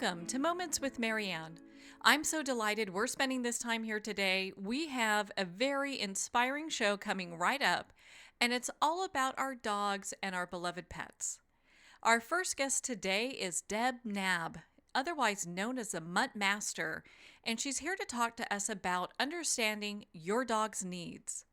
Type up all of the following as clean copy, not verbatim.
Welcome to Moments with Marianne. I'm so delighted we're spending this time here today. We have a very inspiring show coming right up, and it's all about our dogs and our beloved pets. Our first guest today is Deb Nabb, otherwise known as the Mutt Master, and she's here to talk to us about understanding your dog's needs.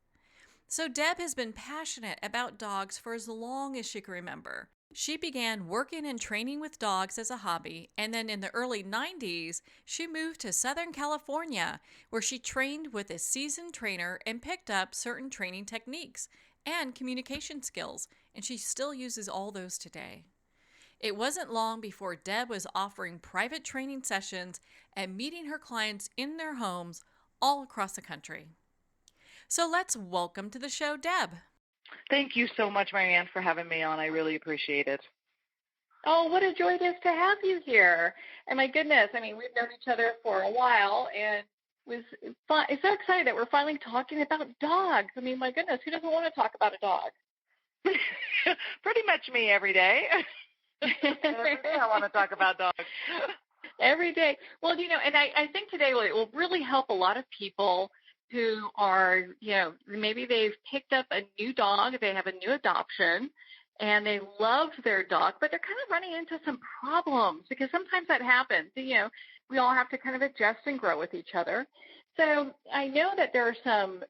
So Deb has been passionate about dogs for as long as she can remember. She began working and training with dogs as a hobby, and then in the early 90s, she moved to Southern California, where she trained with a seasoned trainer and picked up certain training techniques and communication skills, and she still uses all those today. It wasn't long before Deb was offering private training sessions and meeting her clients in their homes all across the country. So let's welcome to the show, Deb. Thank you so much, Marianne, for having me on. I really appreciate it. Oh, what a joy it is to have you here. And my goodness, I mean, we've known each other for a while, and it's so exciting that we're finally talking about dogs. I mean, my goodness, who doesn't want to talk about a dog? Pretty much me every day. Every day I want to talk about dogs. Every day. Well, and I think today it will really help a lot of people who are, maybe they've picked up a new dog, they have a new adoption, and they love their dog, but they're kind of running into some problems because sometimes that happens. We all have to kind of adjust and grow with each other. So I know that there are some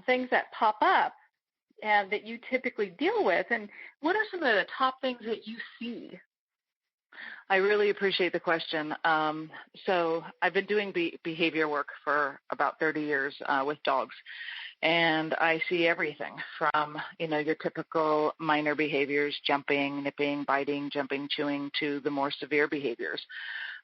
things that pop up and that you typically deal with. And what are some of the top things that you see? I really appreciate the question. So I've been doing behavior work for about 30 years with dogs, and I see everything from, your typical minor behaviors, jumping, nipping, biting, jumping, chewing, to the more severe behaviors.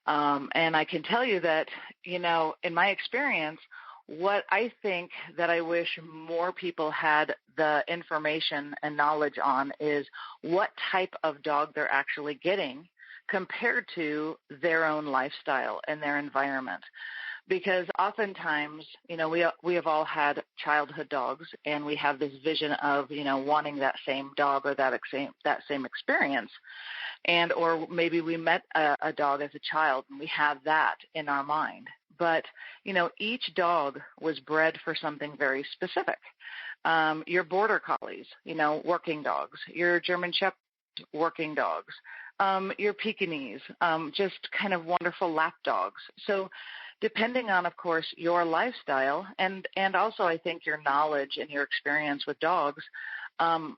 And I can tell you that, in my experience, what I think that I wish more people had the information and knowledge on is what type of dog they're actually getting compared to their own lifestyle and their environment. Because oftentimes, we have all had childhood dogs, and we have this vision of, wanting that same dog or that same experience. And or maybe we met a dog as a child, and we have that in our mind. But, each dog was bred for something very specific. Your border collies, working dogs, your German Shepherds, working dogs, your Pekingese, just kind of wonderful lap dogs. So depending on, of course, your lifestyle and also I think your knowledge and your experience with dogs,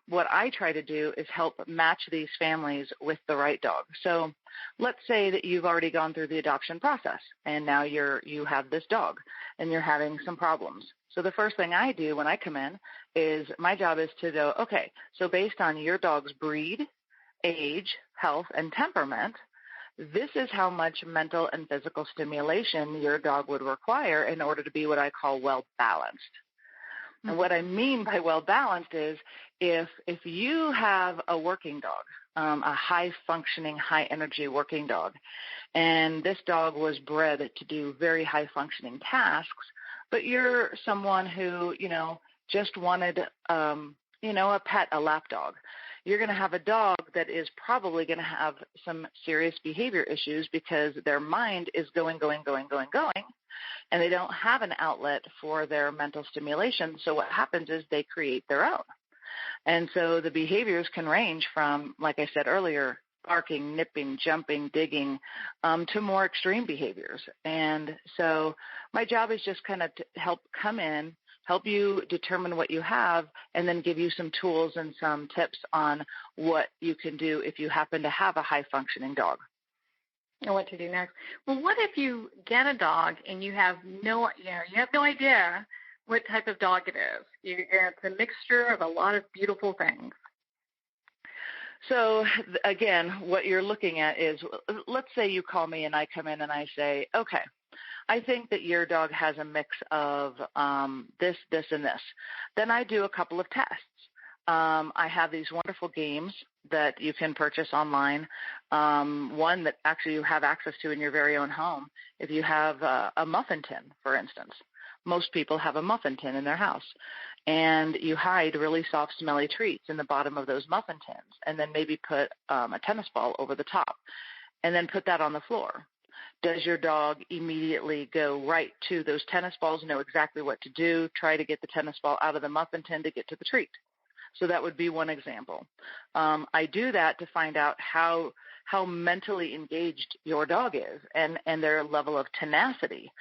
what I try to do is help match these families with the right dog. So let's say that you've already gone through the adoption process, and now you have this dog and you're having some problems. So the first thing I do when I come in is my job is to go, okay, so based on your dog's breed, age, health, and temperament, this is how much mental and physical stimulation your dog would require in order to be what I call well-balanced. Mm-hmm. And what I mean by well-balanced is if you have a working dog, a high-functioning, high-energy working dog, and this dog was bred to do very high-functioning tasks, but you're someone who, just wanted, a pet, a lap dog, you're going to have a dog that is probably going to have some serious behavior issues because their mind is going, and they don't have an outlet for their mental stimulation. So what happens is they create their own. And so the behaviors can range from, like I said earlier, barking, nipping, jumping, digging, to more extreme behaviors. And so my job is just kind of to help come in, help you determine what you have, and then give you some tools and some tips on what you can do if you happen to have a high-functioning dog. And what to do next. Well, what if you get a dog and you have no idea what type of dog it is? It's a mixture of a lot of beautiful things. So, again, what you're looking at is, let's say you call me and I come in and I say, okay, I think that your dog has a mix of this, and this. Then I do a couple of tests. I have these wonderful games that you can purchase online, one that actually you have access to in your very own home. If you have a muffin tin, for instance, most people have a muffin tin in their house, and you hide really soft, smelly treats in the bottom of those muffin tins, and then maybe put a tennis ball over the top, and then put that on the floor. Does your dog immediately go right to those tennis balls, know exactly what to do, try to get the tennis ball out of the muffin tin to get to the treat? So that would be one example. I do that to find out how mentally engaged your dog is and their level of tenacity,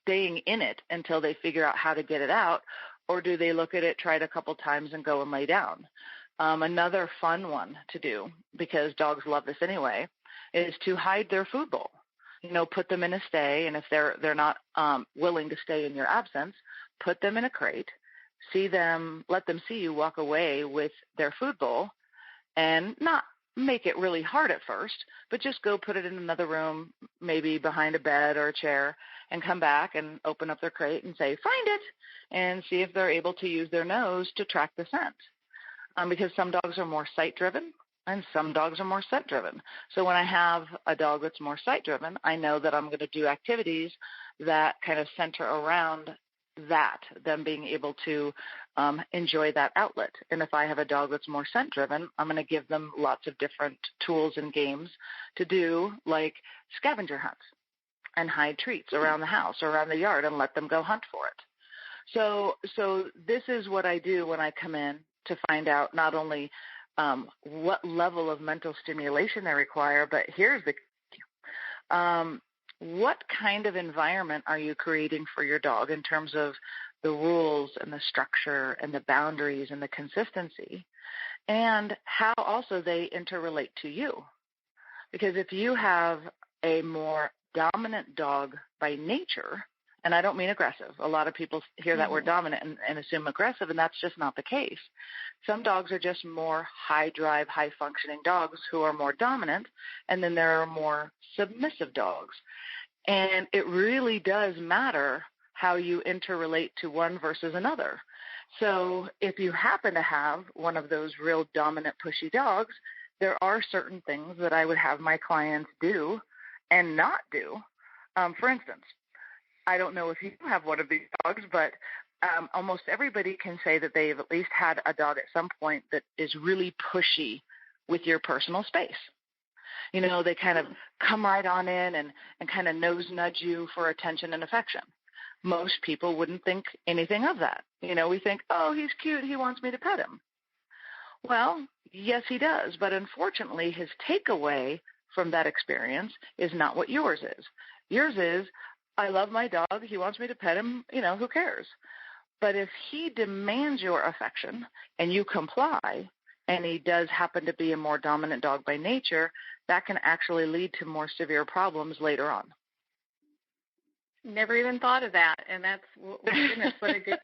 staying in it until they figure out how to get it out, or do they look at it, try it a couple times, and go and lay down? Another fun one to do, because dogs love this anyway, is to hide their food bowl. Put them in a stay, and if they're not willing to stay in your absence, put them in a crate. Let them see you walk away with their food bowl, and not make it really hard at first, but just go put it in another room, maybe behind a bed or a chair, and come back and open up their crate and say, find it, and see if they're able to use their nose to track the scent. Because some dogs are more sight-driven and some dogs are more scent-driven. So when I have a dog that's more sight-driven, I know that I'm going to do activities that kind of center around that, them being able to enjoy that outlet. And if I have a dog that's more scent-driven, I'm going to give them lots of different tools and games to do, like scavenger hunts and hide treats around the house or around the yard and let them go hunt for it. So this is what I do when I come in to find out not only what level of mental stimulation they require, but here's the what kind of environment are you creating for your dog in terms of the rules and the structure and the boundaries and the consistency, and how also they interrelate to you. Because if you have a more dominant dog by nature, and I don't mean aggressive. A lot of people hear that word dominant and assume aggressive, and that's just not the case. Some dogs are just more high-drive, high-functioning dogs who are more dominant, and then there are more submissive dogs. And it really does matter how you interrelate to one versus another. So if you happen to have one of those real dominant, pushy dogs, there are certain things that I would have my clients do and not do. For instance, I don't know if you have one of these dogs, but almost everybody can say that they've at least had a dog at some point that is really pushy with your personal space. They kind of come right on in and kind of nose nudge you for attention and affection. Most people wouldn't think anything of that. We think, oh, he's cute, he wants me to pet him. Well, yes, he does, but unfortunately his takeaway from that experience is not what yours is. Yours is, I love my dog, he wants me to pet him, who cares? But if he demands your affection and you comply, and he does happen to be a more dominant dog by nature, that can actually lead to more severe problems later on. Never even thought of that, and that's, goodness, what a good,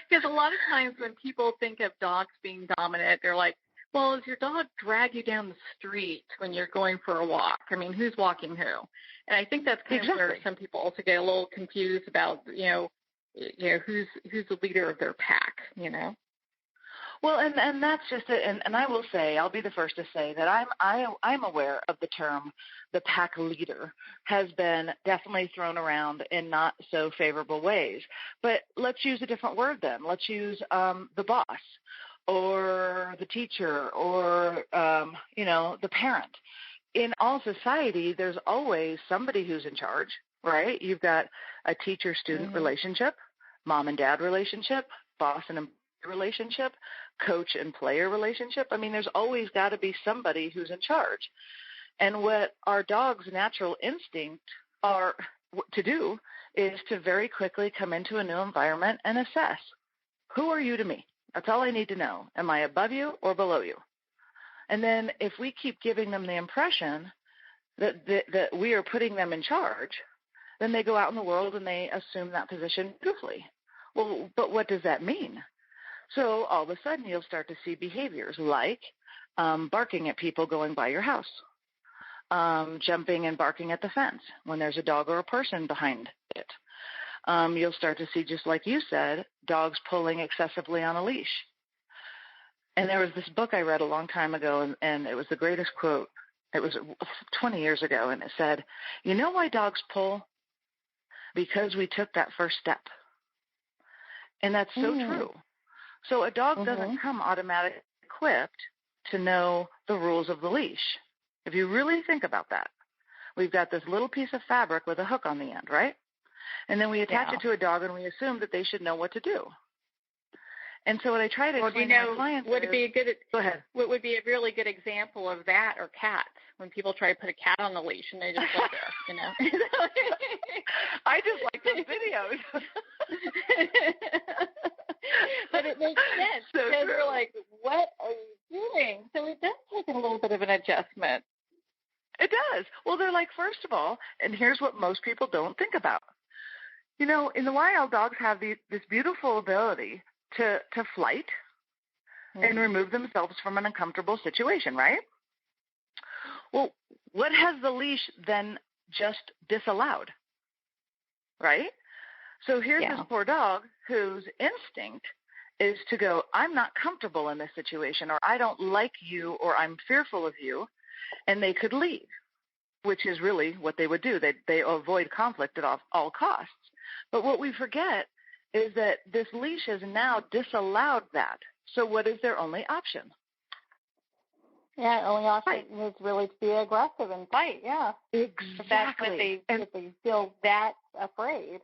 because a lot of times when people think of dogs being dominant, they're like, well, does your dog drag you down the street when you're going for a walk? I mean, who's walking who? And I think that's kind of where some people also get a little confused about, who's the leader of their pack, Well, and that's just it. And I will say, I'll be the first to say that I'm aware of the term the pack leader has been definitely thrown around in not so favorable ways. But let's use a different word then. Let's use the boss or the teacher or, the parent. In all society, there's always somebody who's in charge, right? You've got a teacher-student relationship, mom and dad relationship, boss and employee relationship, coach and player relationship. I mean, there's always got to be somebody who's in charge. And what our dog's natural instinct are to do is to very quickly come into a new environment and assess, who are you to me? That's all I need to know. Am I above you or below you? And then if we keep giving them the impression that we are putting them in charge, then they go out in the world and they assume that position beautifully. Well, but what does that mean? So all of a sudden you'll start to see behaviors like barking at people going by your house, jumping and barking at the fence when there's a dog or a person behind it. You'll start to see, just like you said, dogs pulling excessively on a leash. And there was this book I read a long time ago, and it was the greatest quote. It was 20 years ago, and it said, you know why dogs pull? Because we took that first step. And that's so true. So a dog doesn't come automatically equipped to know the rules of the leash. If you really think about that, we've got this little piece of fabric with a hook on the end, right? And then we attach it to a dog, and we assume that they should know what to do. And so what I try to explain to my clients would it be a good? Go ahead. What would be a really good example of that, or cats? When people try to put a cat on the leash and they just lay there, I just like those videos. But it makes sense because we're like, what are you doing? So it does take a little bit of an adjustment. It does. Well, they're like, first of all, and here's what most people don't think about. In the wild, dogs have this beautiful ability to flight and remove themselves from an uncomfortable situation, right? Well, what has the leash then just disallowed, right? So here's this poor dog whose instinct is to go, I'm not comfortable in this situation, or I don't like you, or I'm fearful of you, and they could leave, which is really what they would do. They avoid conflict at all costs. But what we forget is that this leash has now disallowed that. So what is their only option? Yeah, only option is really to be aggressive and fight, yeah. Exactly. If they feel that afraid.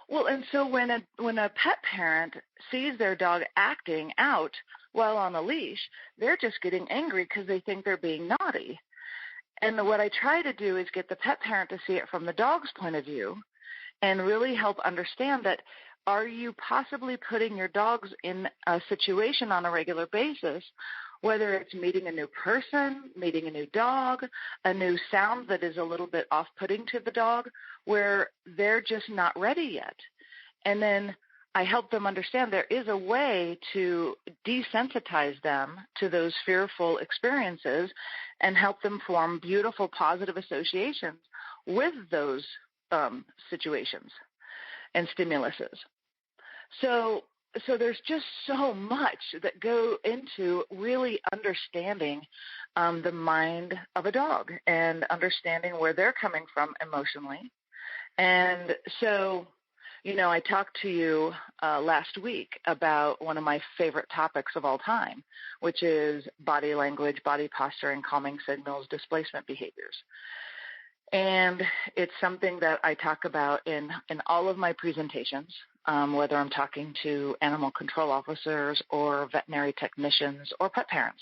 Well, and so when a pet parent sees their dog acting out while on a leash, they're just getting angry because they think they're being naughty. And what I try to do is get the pet parent to see it from the dog's point of view and really help understand that, are you possibly putting your dogs in a situation on a regular basis, whether it's meeting a new person, meeting a new dog, a new sound that is a little bit off-putting to the dog, where they're just not ready yet. And then I help them understand there is a way to desensitize them to those fearful experiences and help them form beautiful, positive associations with those situations and stimuluses. So there's just so much that go into really understanding the mind of a dog and understanding where they're coming from emotionally. And so, I talked to you last week about one of my favorite topics of all time, which is body language, body posture, and calming signals, displacement behaviors. And it's something that I talk about in all of my presentations, whether I'm talking to animal control officers or veterinary technicians or pet parents.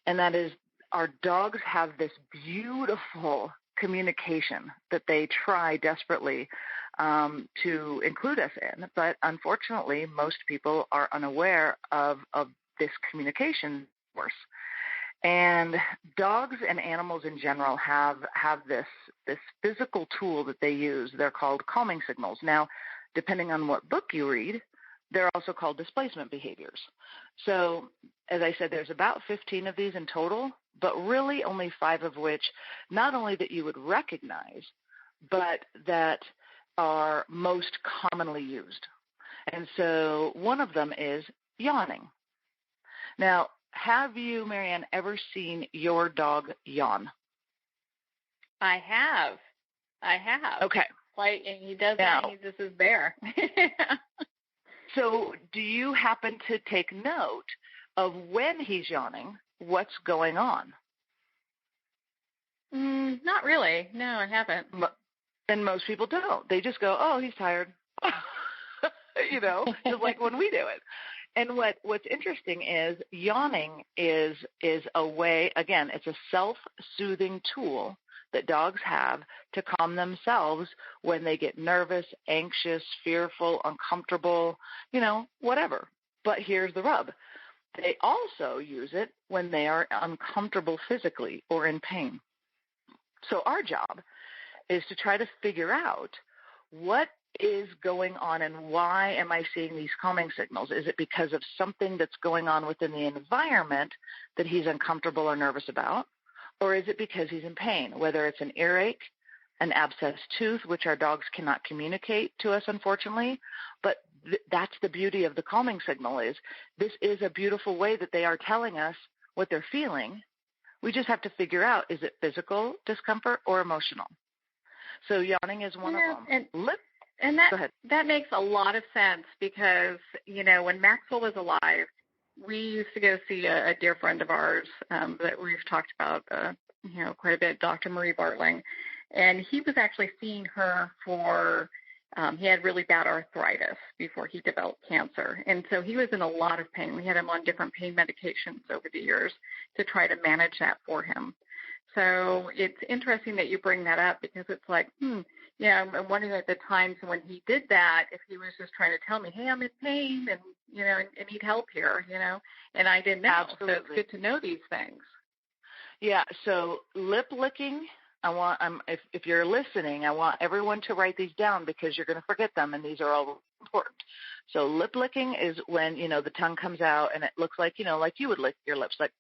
And that is, our dogs have this beautiful communication that they try desperately to include us in. But unfortunately, most people are unaware of this communication source. And dogs and animals in general have this physical tool that they use. They're called calming signals. Now, depending on what book you read, they're also called displacement behaviors. So, as I said, there's about 15 of these in total, but really only 5 of which not only that you would recognize, but that are most commonly used. And so one of them is yawning. Now, have you, Marianne, ever seen your dog yawn? I have. Okay. And he does that, and he just is there. So do you happen to take note of when he's yawning, what's going on? Not really. No, I haven't. And most people don't. They just go, oh, he's tired. Just like when we do it. And what's interesting is yawning is a way, again, it's a self-soothing tool that dogs have to calm themselves when they get nervous, anxious, fearful, uncomfortable, whatever. But here's the rub. They also use it when they are uncomfortable physically or in pain. So our job is to try to figure out what is going on and why am I seeing these calming signals? Is it because of something that's going on within the environment that he's uncomfortable or nervous about? Or is it because he's in pain, whether it's an earache, an abscessed tooth, which our dogs cannot communicate to us, unfortunately. But that's the beauty of the calming signal is this is a beautiful way that they are telling us what they're feeling. We just have to figure out, is it physical discomfort or emotional? So yawning is one of them. And that makes a lot of sense because, when Maxwell was alive, we used to go see a dear friend of ours that we've talked about quite a bit, Dr. Marie Bartling, and he was actually seeing her for, he had really bad arthritis before he developed cancer. And so he was in a lot of pain. We had him on different pain medications over the years to try to manage that for him. So it's interesting that you bring that up, because it's like, I'm wondering at the times when he did that, if he was just trying to tell me, hey, I'm in pain and, I need help here, and I didn't know. Absolutely. So it's good to know these things. Yeah. So lip licking, if you're listening, I want everyone to write these down, because you're going to forget them, and these are all important. So lip licking is when, the tongue comes out and it looks like, like you would lick your lips, like,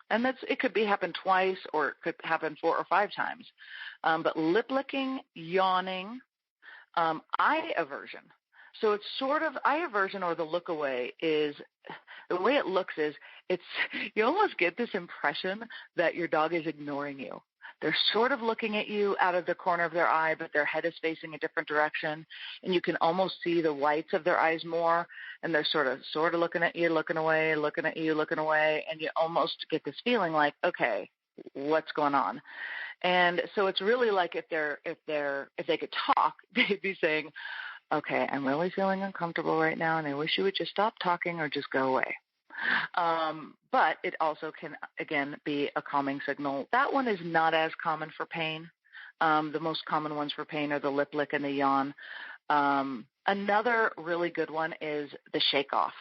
and it could happen twice, or it could happen 4 or 5 times. But lip licking, yawning, eye aversion. So it's sort of eye aversion, or the look away, is the way it looks is you almost get this impression that your dog is ignoring you. They're sort of looking at you out of the corner of their eye, but their head is facing a different direction, and you can almost see the whites of their eyes more, and they're sort of looking at you, looking away, looking at you, looking away, and you almost get this feeling like, okay, what's going on? And so it's really like if they could talk, they'd be saying, okay, I'm really feeling uncomfortable right now, and I wish you would just stop talking or just go away. But it also can, again, be a calming signal. That one is not as common for pain. The most common ones for pain are the lip lick and the yawn. Another really good one is the shake off.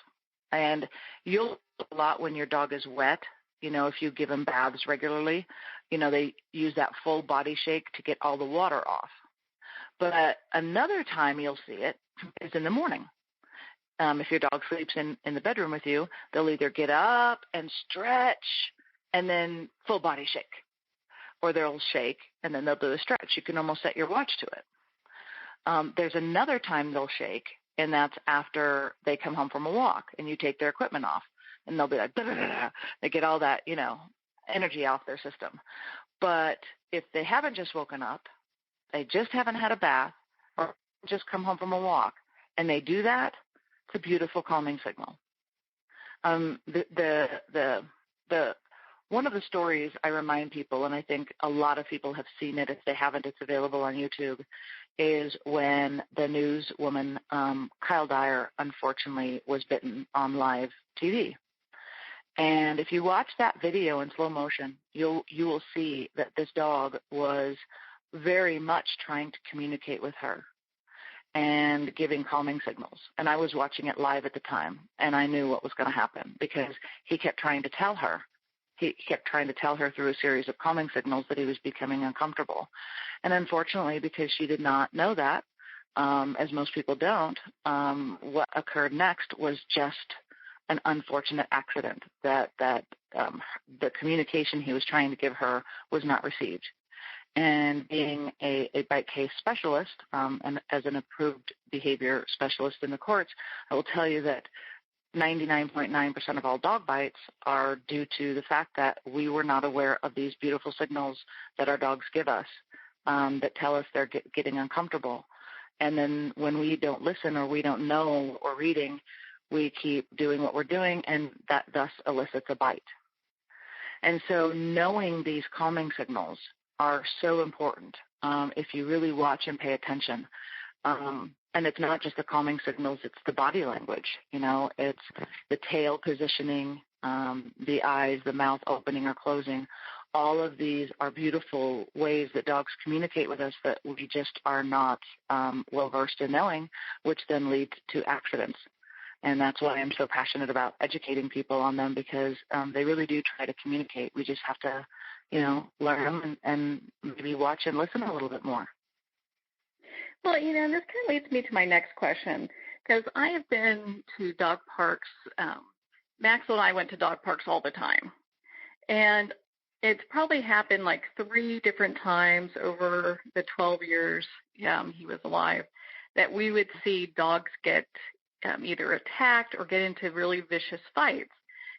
And you'll see a lot when your dog is wet. If you give them baths regularly, they use that full body shake to get all the water off. But another time you'll see it is in the morning. If your dog sleeps in the bedroom with you, they'll either get up and stretch and then full body shake, or they'll shake and then they'll do a stretch. You can almost set your watch to it. There's another time they'll shake, and that's after they come home from a walk and you take their equipment off, and they'll be like, da, da, da, da. They get all that, energy off their system. But if they haven't just woken up, they just haven't had a bath, or just come home from a walk, and they do that, it's a beautiful calming signal. The one of the stories I remind people, and I think a lot of people have seen it. If they haven't, it's available on YouTube, is when the newswoman Kyle Dyer, unfortunately, was bitten on live TV. And if you watch that video in slow motion, you will see that this dog was very much trying to communicate with her and giving calming signals. And I was watching it live at the time, and I knew what was going to happen, because he kept trying to tell her. He kept trying to tell her through a series of calming signals that he was becoming uncomfortable. And unfortunately, because she did not know that, as most people don't, what occurred next was just an unfortunate accident, that the communication he was trying to give her was not received. And being a bite case specialist, and as an approved behavior specialist in the courts, I will tell you that 99.9% of all dog bites are due to the fact that we were not aware of these beautiful signals that our dogs give us, that tell us they're getting uncomfortable. And then when we don't listen, or we don't know, or reading, we keep doing what we're doing, and that thus elicits a bite. And so knowing these calming signals are so important if you really watch and pay attention. And it's not just the calming signals, it's the body language. It's the tail positioning, the eyes, the mouth opening or closing. All of these are beautiful ways that dogs communicate with us that we just are not well-versed in knowing, which then leads to accidents. And that's why I'm so passionate about educating people on them, because they really do try to communicate. We just have to learn them and maybe watch and listen a little bit more. Well, this kind of leads me to my next question, because I have been to dog parks. Maxwell and I went to dog parks all the time. And it's probably happened like 3 different times over the 12 years he was alive, that we would see dogs get either attacked or get into really vicious fights.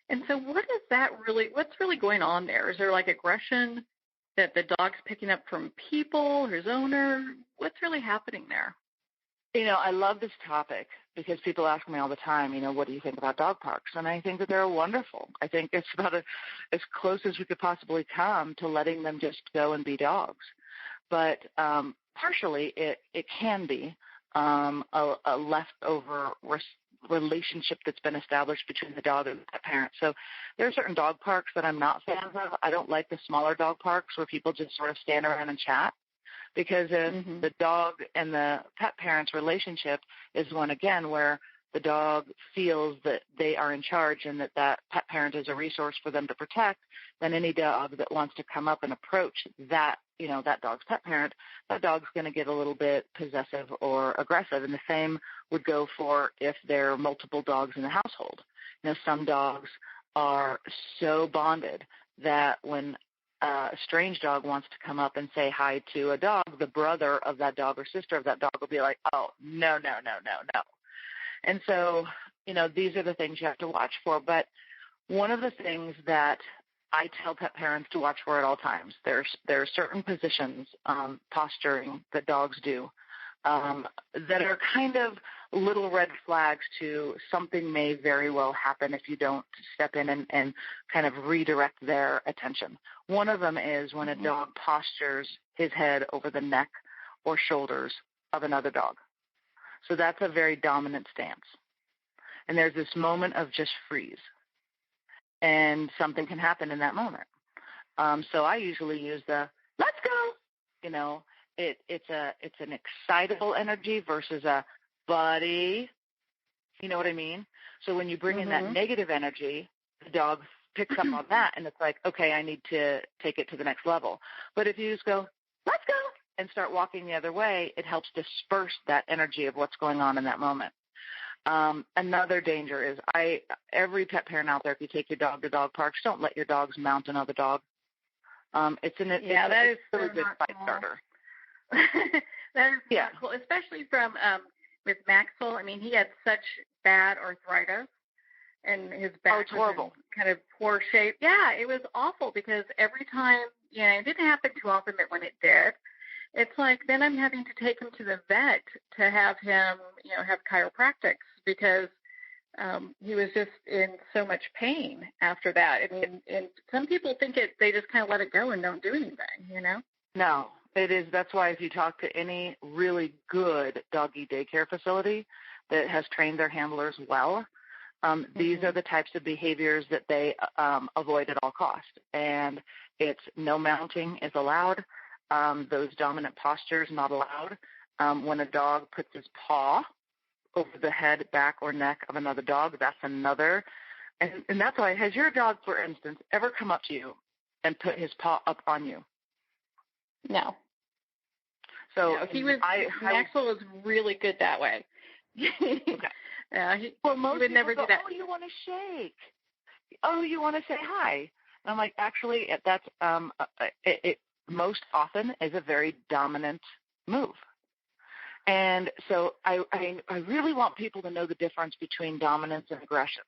And so what's really going on there? Is there like aggression that the dog's picking up from people, his owner? What's really happening there? I love this topic because people ask me all the time, what do you think about dog parks? And I think that they're wonderful. I think it's about as close as we could possibly come to letting them just go and be dogs. But partially it can be a leftover relationship that's been established between the dog and the parent. So there are certain dog parks that I'm not fans of. I don't like the smaller dog parks where people just sort of stand around and chat. Because if the dog and the pet parent's relationship is one, again, where the dog feels that they are in charge and that pet parent is a resource for them to protect, then any dog that wants to come up and approach that dog's pet parent, that dog's going to get a little bit possessive or aggressive. And the same would go for if there are multiple dogs in the household. Some dogs are so bonded that when a strange dog wants to come up and say hi to a dog, the brother of that dog or sister of that dog will be like, oh, no. And so, these are the things you have to watch for. But one of the things that I tell pet parents to watch for at all times, there are certain positions, posturing that dogs do that are kind of little red flags to something may very well happen if you don't step in and kind of redirect their attention. One of them is when a dog postures his head over the neck or shoulders of another dog. So that's a very dominant stance. And there's this moment of just freeze. And something can happen in that moment. So I usually use the let's go. It's an excitable energy versus a buddy. You know what I mean? So when you bring in that negative energy, the dog picks up on that, and it's like, okay, I need to take it to the next level. But if you just go, let's go, and start walking the other way, it helps disperse that energy of what's going on in that moment. Another danger is every pet parent out there, if you take your dog to dog parks, don't let your dogs mount another dog. It's a really good fight starter. That is not cool, especially from with Maxwell. I mean, he had such bad arthritis, and his back was in kind of poor shape. Yeah, it was awful because every time, it didn't happen too often, but when it did, it's like then I'm having to take him to the vet to have him, have chiropractics because he was just in so much pain after that. And some people think they just kind of let it go and don't do anything, No, it is. That's why if you talk to any really good doggy daycare facility that has trained their handlers well, these are the types of behaviors that they avoid at all costs. And it's no mounting is allowed. Those dominant postures not allowed. When a dog puts his paw over the head, back, or neck of another dog, that's another. And that's why, has your dog, for instance, ever come up to you and put his paw up on you? No. So Maxwell was really good that way. Okay. He would never do that. Oh, you want to shake? Oh, you want to say hi? And I'm like, actually, that's it most often is a very dominant move. And so I really want people to know the difference between dominance and aggression.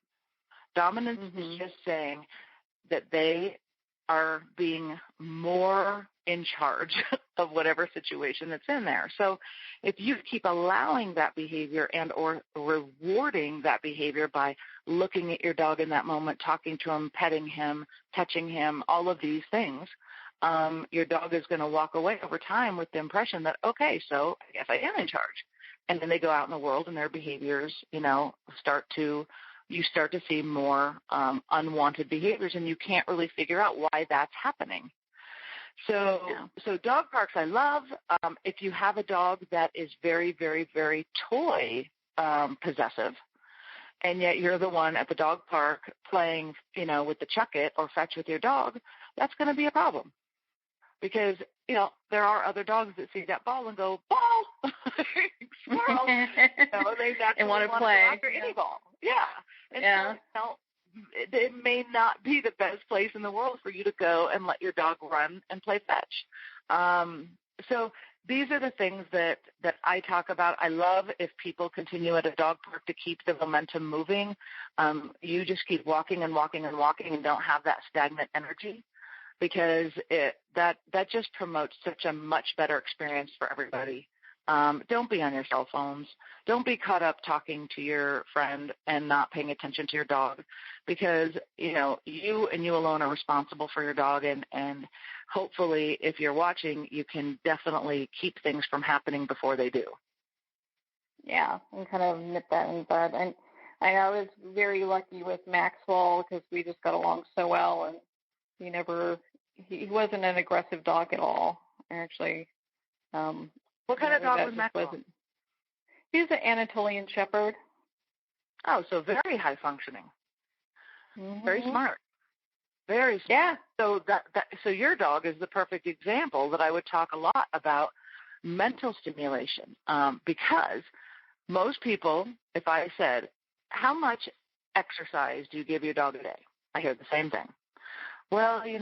Dominance is just saying that they are being more in charge of whatever situation that's in there. So if you keep allowing that behavior and or rewarding that behavior by looking at your dog in that moment, talking to him, petting him, touching him, all of these things, your dog is going to walk away over time with the impression that, okay, so I guess I am in charge. And then they go out in the world and their behaviors, you start to see more unwanted behaviors, and you can't really figure out why that's happening. So dog parks I love. If you have a dog that is very, very, very toy possessive, and yet you're the one at the dog park playing, with the chuck it or fetch with your dog, that's going to be a problem. Because, there are other dogs that see that ball and go, ball, squirrel. They naturally want to play after any ball. Yeah. And so, it may not be the best place in the world for you to go and let your dog run and play fetch. So these are the things that I talk about. I love if people continue at a dog park to keep the momentum moving. You just keep walking and walking and walking and don't have that stagnant energy, because that just promotes such a much better experience for everybody. Don't be on your cell phones. Don't be caught up talking to your friend and not paying attention to your dog, because, you and you alone are responsible for your dog. And hopefully, if you're watching, you can definitely keep things from happening before they do. Yeah, and kind of nip that in the bud. And I was very lucky with Maxwell because we just got along so well, and he wasn't an aggressive dog at all, actually. What kind of dog was Maxwell? He was an Anatolian Shepherd. Oh, so very high functioning. Mm-hmm. Very smart. Very smart. Yeah. So your dog is the perfect example that I would talk a lot about mental stimulation, because most people, if I said, how much exercise do you give your dog a day? I hear the same thing. Well, we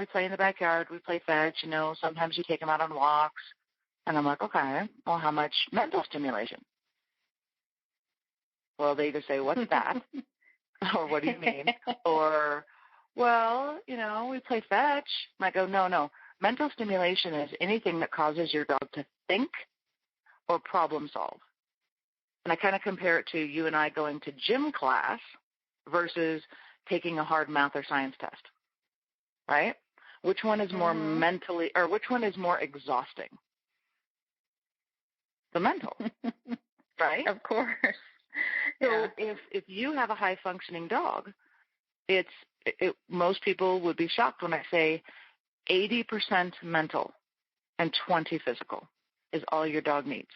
play in the backyard, we play fetch, sometimes you take him out on walks. And I'm like, okay, well, how much mental stimulation? Well, they either say, what's that? Or what do you mean? Or, well, we play fetch. And I go, no. Mental stimulation is anything that causes your dog to think or problem solve. And I kind of compare it to you and I going to gym class versus taking a hard math or science test, right? Which one is more mentally, or which one is more exhausting? The mental, right? Of course. So if you have a high-functioning dog, most people would be shocked when I say 80% mental and 20 physical is all your dog needs.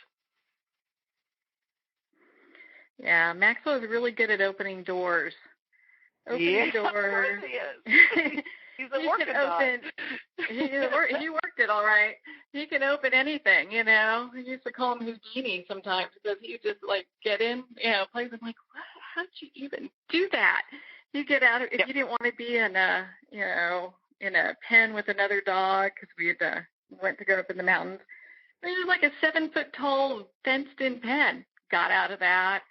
Yeah, Maxwell is really good at opening doors. Of course he is. He's a working dog. He worked it all right. He can open anything, We used to call him Houdini sometimes because he just get in, plays. I'm like, what? How'd you even do that? You get out if you didn't want to be in a pen with another dog because we went to go up in the mountains. It was like a 7-foot-tall fenced-in pen. Got out of that.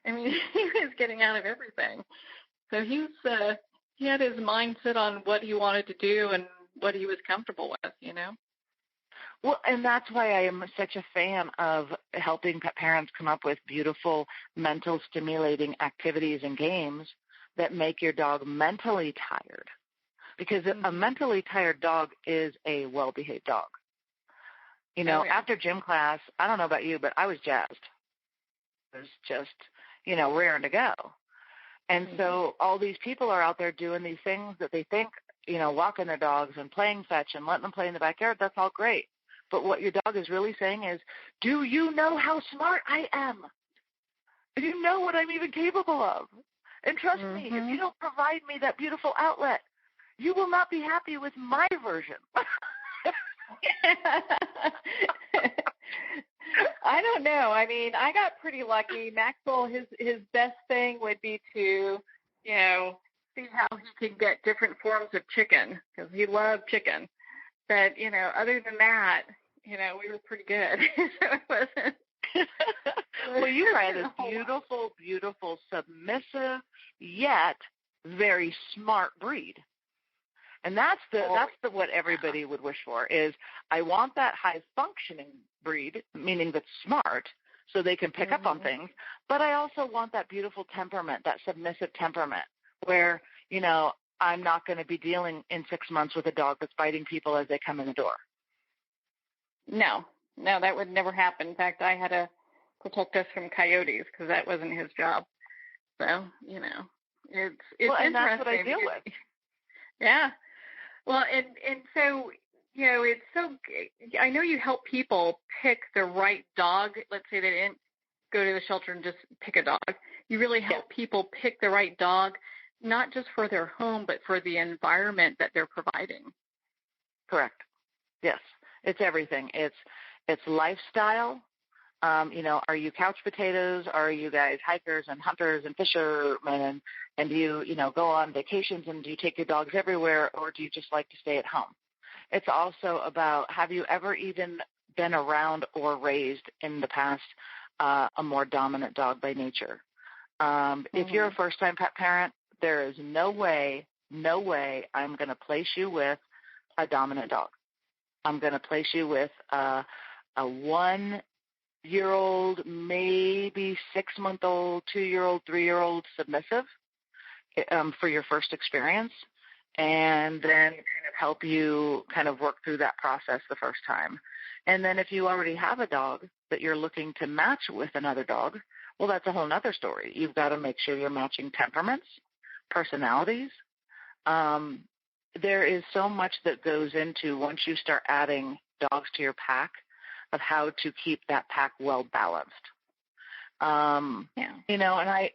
I mean, he was getting out of everything. So he had his mind set on what he wanted to do and what he was comfortable with, Well, and that's why I am such a fan of helping pet parents come up with beautiful mental stimulating activities and games that make your dog mentally tired. Because a mentally tired dog is a well-behaved dog. After gym class, I don't know about you, but I was jazzed. It was just, raring to go. And so all these people are out there doing these things that they think, walking their dogs and playing fetch and letting them play in the backyard. That's all great. But what your dog is really saying is, do you know how smart I am? Do you know what I'm even capable of? And trust me, if you don't provide me that beautiful outlet, you will not be happy with my version. I don't know. I mean, I got pretty lucky. Maxwell, his best thing would be to, see how he can get different forms of chicken because he loved chicken. But, other than that, we were pretty good. So it wasn't. Well, you are this beautiful, beautiful, submissive, yet very smart breed. And that's what everybody would wish for is I want that high functioning breed, meaning that's smart, so they can pick up on things. But I also want that beautiful temperament, that submissive temperament where, I'm not going to be dealing in 6 months with a dog that's biting people as they come in the door. No, that would never happen. In fact, I had to protect us from coyotes because that wasn't his job. So, it's and interesting. that's what I deal with. Yeah. Well, and so, it's so, I know you help people pick the right dog. Let's say they didn't go to the shelter and just pick a dog. You really help people pick the right dog, not just for their home, but for the environment that they're providing. Correct. Yes. It's everything. It's lifestyle. Are you couch potatoes? Are you guys hikers and hunters and fishermen? And do you, go on vacations and do you take your dogs everywhere, or do you just like to stay at home? It's also about, have you ever even been around or raised in the past a more dominant dog by nature? If you're a first-time pet parent, there is no way I'm going to place you with a dominant dog. I'm going to place you with a one year-old, maybe 6-month-old, 2-year-old, 3-year-old submissive for your first experience, and then kind of help you kind of work through that process the first time. And then if you already have a dog that you're looking to match with another dog, well, that's a whole other story. You've got to make sure you're matching temperaments, personalities. There is so much that goes into once you start adding dogs to your pack of how to keep that pack well balanced. You know, and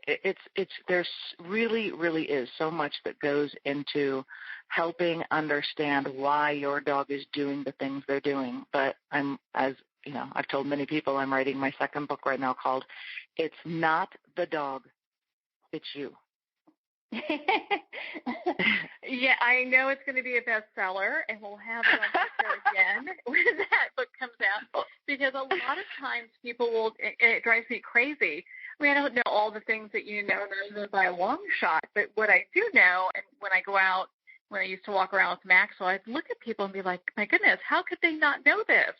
there's really is so much that goes into helping understand why your dog is doing the things they're doing. But I've told many people, I'm writing my second book right now called "It's Not the Dog, It's You." Yeah, I know it's going to be a bestseller, and we'll have it on the show again when that book comes out, because a lot of times people will, it drives me crazy. I mean, I don't know all the things that you know by a long shot, but what I do know, and when I go out, when I used to walk around with Maxwell, I'd look at people and be like, my goodness, how could they not know this?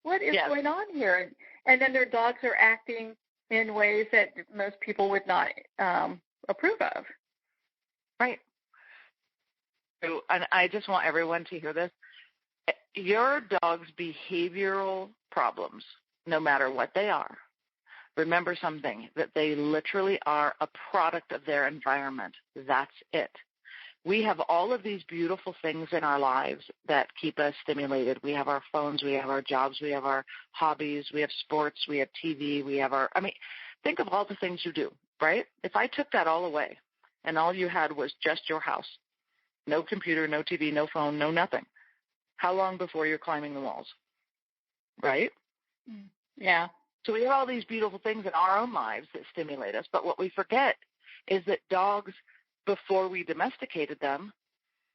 What is going on here? And then their dogs are acting in ways that most people would not approve of. Right. So, and I just want everyone to hear this. Your dog's behavioral problems, no matter what they are, remember something, that they literally are a product of their environment. That's it. We have all of these beautiful things in our lives that keep us stimulated. We have our phones, we have our jobs, we have our hobbies, we have sports, we have TV, think of all the things you do, right? If I took that all away, and all you had was just your house, no computer, no TV, no phone, no nothing, how long before you're climbing the walls, right? Yeah. So we have all these beautiful things in our own lives that stimulate us, but what we forget is that dogs, before we domesticated them,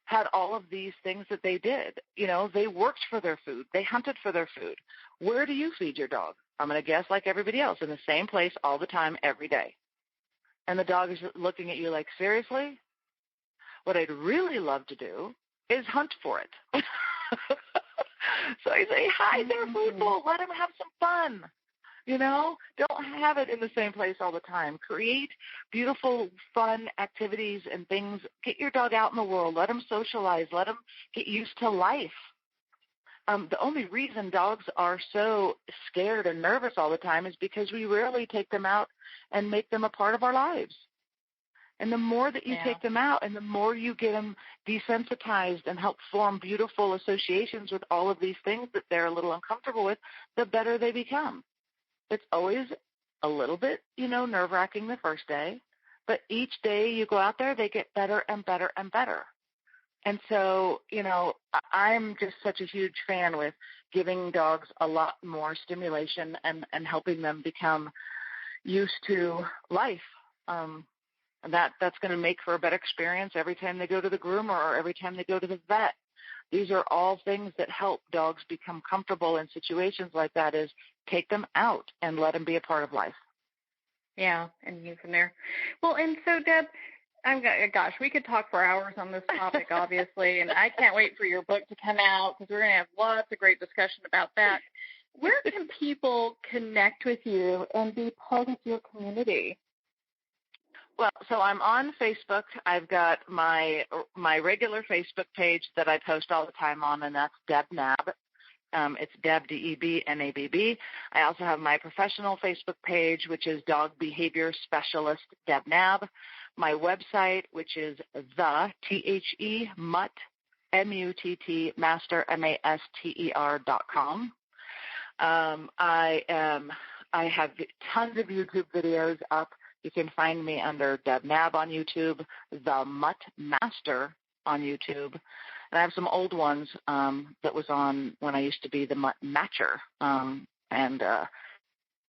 had all of these things that they did. You know, they worked for their food. They hunted for their food. Where do you feed your dog? I'm going to guess like everybody else, in the same place all the time, every day. And the dog is looking at you like, seriously? What I'd really love to do is hunt for it. So I say, hide their food bowl. Let them have some fun. You know, don't have it in the same place all the time. Create beautiful, fun activities and things. Get your dog out in the world. Let them socialize. Let them get used to life. The only reason dogs are so scared and nervous all the time is because we rarely take them out and make them a part of our lives. And the more that you take them out and the more you get them desensitized and help form beautiful associations with all of these things that they're a little uncomfortable with, the better they become. It's always a little bit, nerve-wracking the first day, but each day you go out there, they get better and better and better. And so, I'm just such a huge fan with giving dogs a lot more stimulation and helping them become used to life. And that's going to make for a better experience every time they go to the groomer or every time they go to the vet. These are all things that help dogs become comfortable in situations like that, is take them out and let them be a part of life. Yeah, and you from there. Well, and so, Deb, gosh, we could talk for hours on this topic, obviously, and I can't wait for your book to come out because we're going to have lots of great discussion about that. Where can people connect with you and be part of your community? Well, so I'm on Facebook. I've got my regular Facebook page that I post all the time on, and that's Deb Nabb. It's Deb, D-E-B-N-A-B-B. I also have my professional Facebook page, which is Dog Behavior Specialist Deb Nabb. My website, which is Mutt, M-U-T-T, Master, M-A-S-T-E-R.com. I have tons of YouTube videos up. You can find me under Deb Nabb on YouTube, The Mutt Master on YouTube. And I have some old ones that was on when I used to be the Mutt Matcher.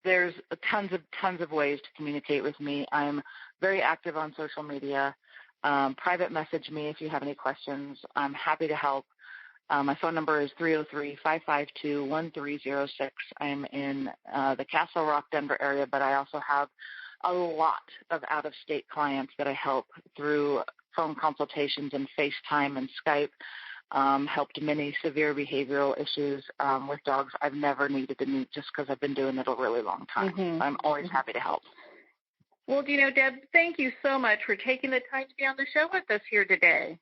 There's tons of ways to communicate with me. I'm very active on social media. Private message me if you have any questions. I'm happy to help. My phone number is 303-552-1306. I'm in the Castle Rock, Denver area, but I also have a lot of out-of-state clients that I help through phone consultations and FaceTime and Skype. helped many severe behavioral issues with dogs I've never needed to meet just because I've been doing it a really long time. Mm-hmm. I'm always happy to help. Well, Deb, thank you so much for taking the time to be on the show with us here today.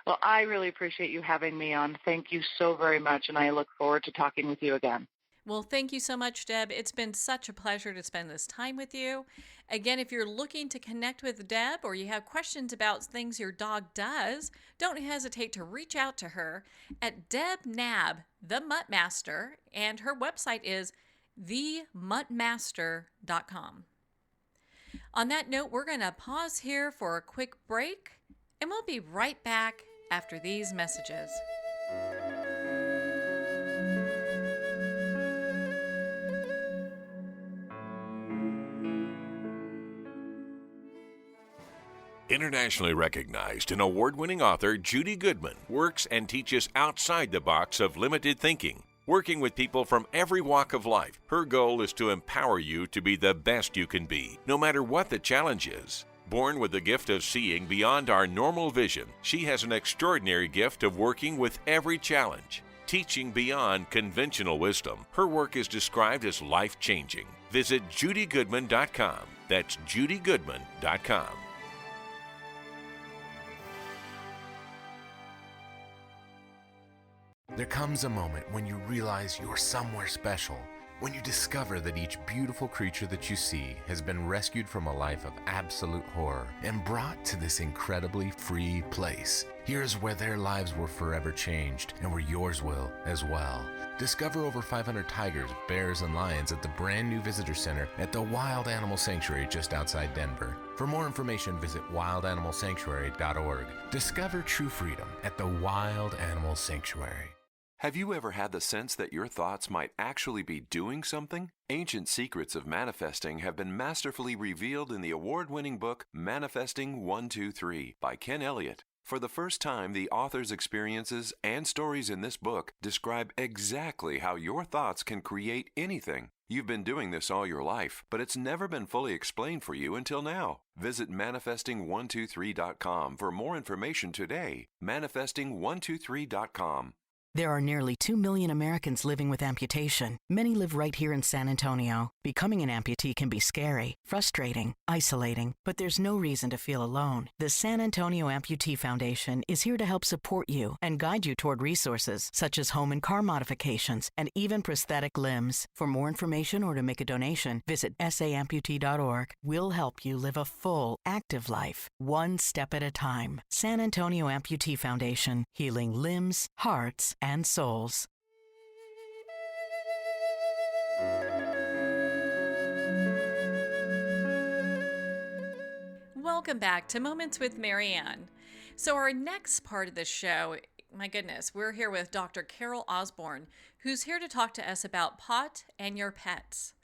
Well, I really appreciate you having me on. Thank you so very much, and I look forward to talking with you again. Well, thank you so much, Deb. It's been such a pleasure to spend this time with you. Again, if you're looking to connect with Deb or you have questions about things your dog does, don't hesitate to reach out to her at Deb Nabb, the Mutt Master, and her website is themuttmaster.com. On that note, we're going to pause here for a quick break, and we'll be right back after these messages. Internationally recognized and award-winning author Judy Goodman works and teaches outside the box of limited thinking. Working with people from every walk of life, her goal is to empower you to be the best you can be, no matter what the challenge is. Born with the gift of seeing beyond our normal vision, she has an extraordinary gift of working with every challenge. Teaching beyond conventional wisdom, her work is described as life-changing. Visit judygoodman.com. That's judygoodman.com. There comes a moment when you realize you're somewhere special, when you discover that each beautiful creature that you see has been rescued from a life of absolute horror and brought to this incredibly free place. Here's where their lives were forever changed and where yours will as well. Discover over 500 tigers, bears, and lions at the brand new visitor center at the Wild Animal Sanctuary just outside Denver. For more information, visit wildanimalsanctuary.org. Discover true freedom at the Wild Animal Sanctuary. Have you ever had the sense that your thoughts might actually be doing something? Ancient secrets of manifesting have been masterfully revealed in the award-winning book Manifesting 123 by Ken Elliott. For the first time, the author's experiences and stories in this book describe exactly how your thoughts can create anything. You've been doing this all your life, but it's never been fully explained for you until now. Visit manifesting123.com for more information today. Manifesting123.com. There are nearly 2 million Americans living with amputation. Many live right here in San Antonio. Becoming an amputee can be scary, frustrating, isolating, but there's no reason to feel alone. The San Antonio Amputee Foundation is here to help support you and guide you toward resources such as home and car modifications and even prosthetic limbs. For more information or to make a donation, visit saamputee.org. We'll help you live a full, active life, one step at a time. San Antonio Amputee Foundation, healing limbs, hearts, and souls. Welcome back to Moments with Marianne. So our next part of the show, my goodness, we're here with Dr. Carol Osborne, who's here to talk to us about pot and your pets.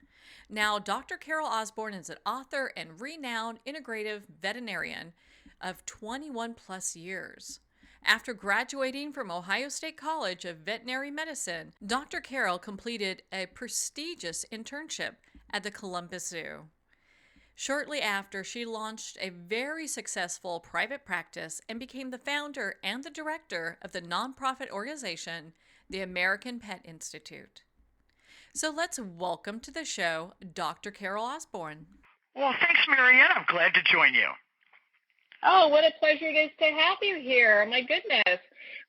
Now, Dr. Carol Osborne is an author and renowned integrative veterinarian of 21 plus years. After graduating from Ohio State College of Veterinary Medicine, Dr. Carol completed a prestigious internship at the Columbus Zoo. Shortly after, she launched a very successful private practice and became the founder and the director of the nonprofit organization, the American Pet Institute. So let's welcome to the show Dr. Carol Osborne. Well, thanks, Marianne. I'm glad to join you. Oh, what a pleasure it is to have you here. My goodness.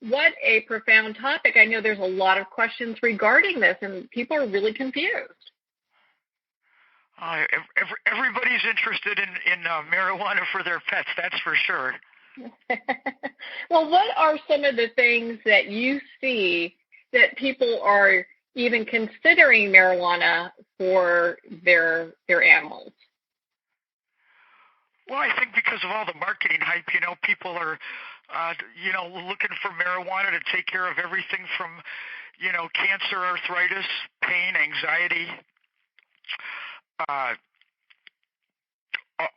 What a profound topic. I know there's a lot of questions regarding this, and people are really confused. Everybody's interested in marijuana for their pets, that's for sure. Well, what are some of the things that you see that people are even considering marijuana for their animals? Well, I think because of all the marketing hype, people are, looking for marijuana to take care of everything from, cancer, arthritis, pain, anxiety,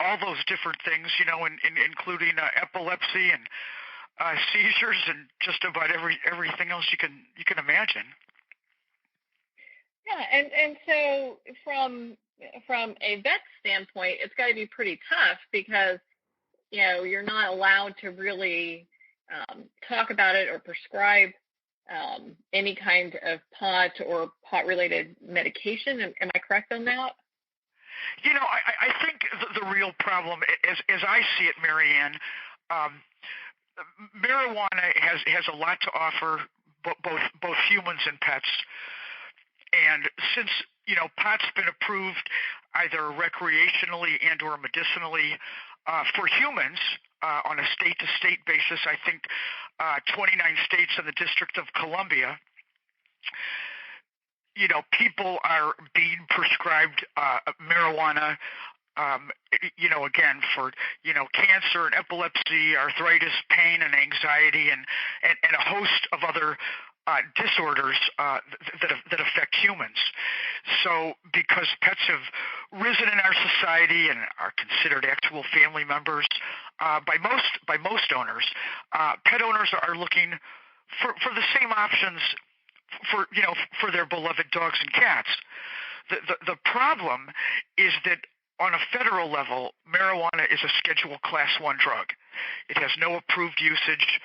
all those different things, including epilepsy and seizures and just about everything else you can imagine. Yeah, and so from a vet standpoint, it's got to be pretty tough because you're not allowed to really talk about it or prescribe any kind of pot or pot-related medication. Am I correct on that? You know, I think the real problem, as I see it, Marianne, marijuana has a lot to offer both humans and pets. And since, you know, pot's been approved either recreationally and or medicinally for humans on a state-to-state basis, I think 29 states and the District of Columbia, you know, people are being prescribed marijuana, you know, again, for, you know, cancer and epilepsy, arthritis, pain and anxiety, and a host of other disorders that affect humans. So because pets have risen in our society and are considered actual family members by most owners, pet owners are looking for the same options for their beloved dogs and cats. The problem is that on a federal level, marijuana is a Schedule Class 1 drug. It has no approved usage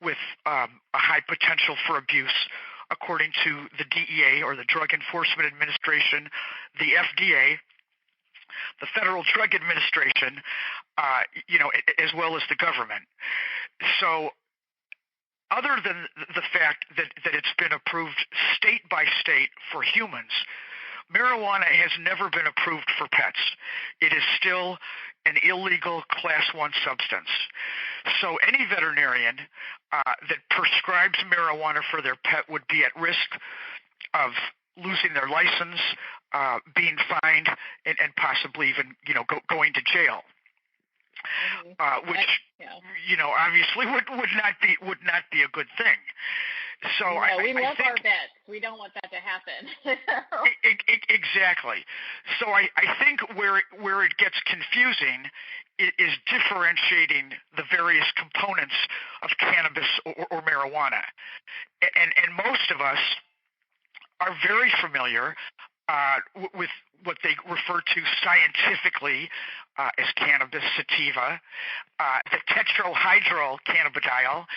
with a high potential for abuse, according to the DEA, or the Drug Enforcement Administration, the FDA, the Federal Drug Administration, you know, as well as the government. So other than the fact that it's been approved state by state for humans, marijuana has never been approved for pets. It is still an illegal Class 1 substance. So any veterinarian that prescribes marijuana for their pet would be at risk of losing their license, being fined, and possibly even, you know, going to jail. Which, you know, obviously would not be a good thing. So no, we love think, our vets. We don't want that to happen. Exactly. So I think where it gets confusing is differentiating the various components of cannabis or marijuana, and most of us are very familiar with what they refer to scientifically as cannabis sativa, the tetrahydrocannabinol,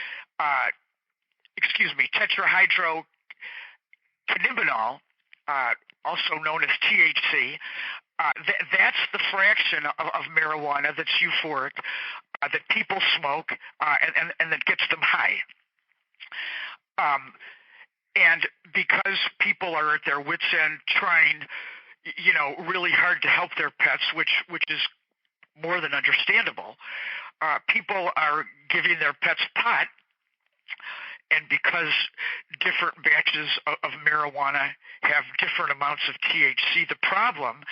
tetrahydrocannabinol, also known as THC. That's the fraction of marijuana that's euphoric, that people smoke, and that gets them high. And because people are at their wits' end trying, you know, really hard to help their pets, which is more than understandable, people are giving their pets pot. And because different batches of marijuana have different amounts of THC, the problem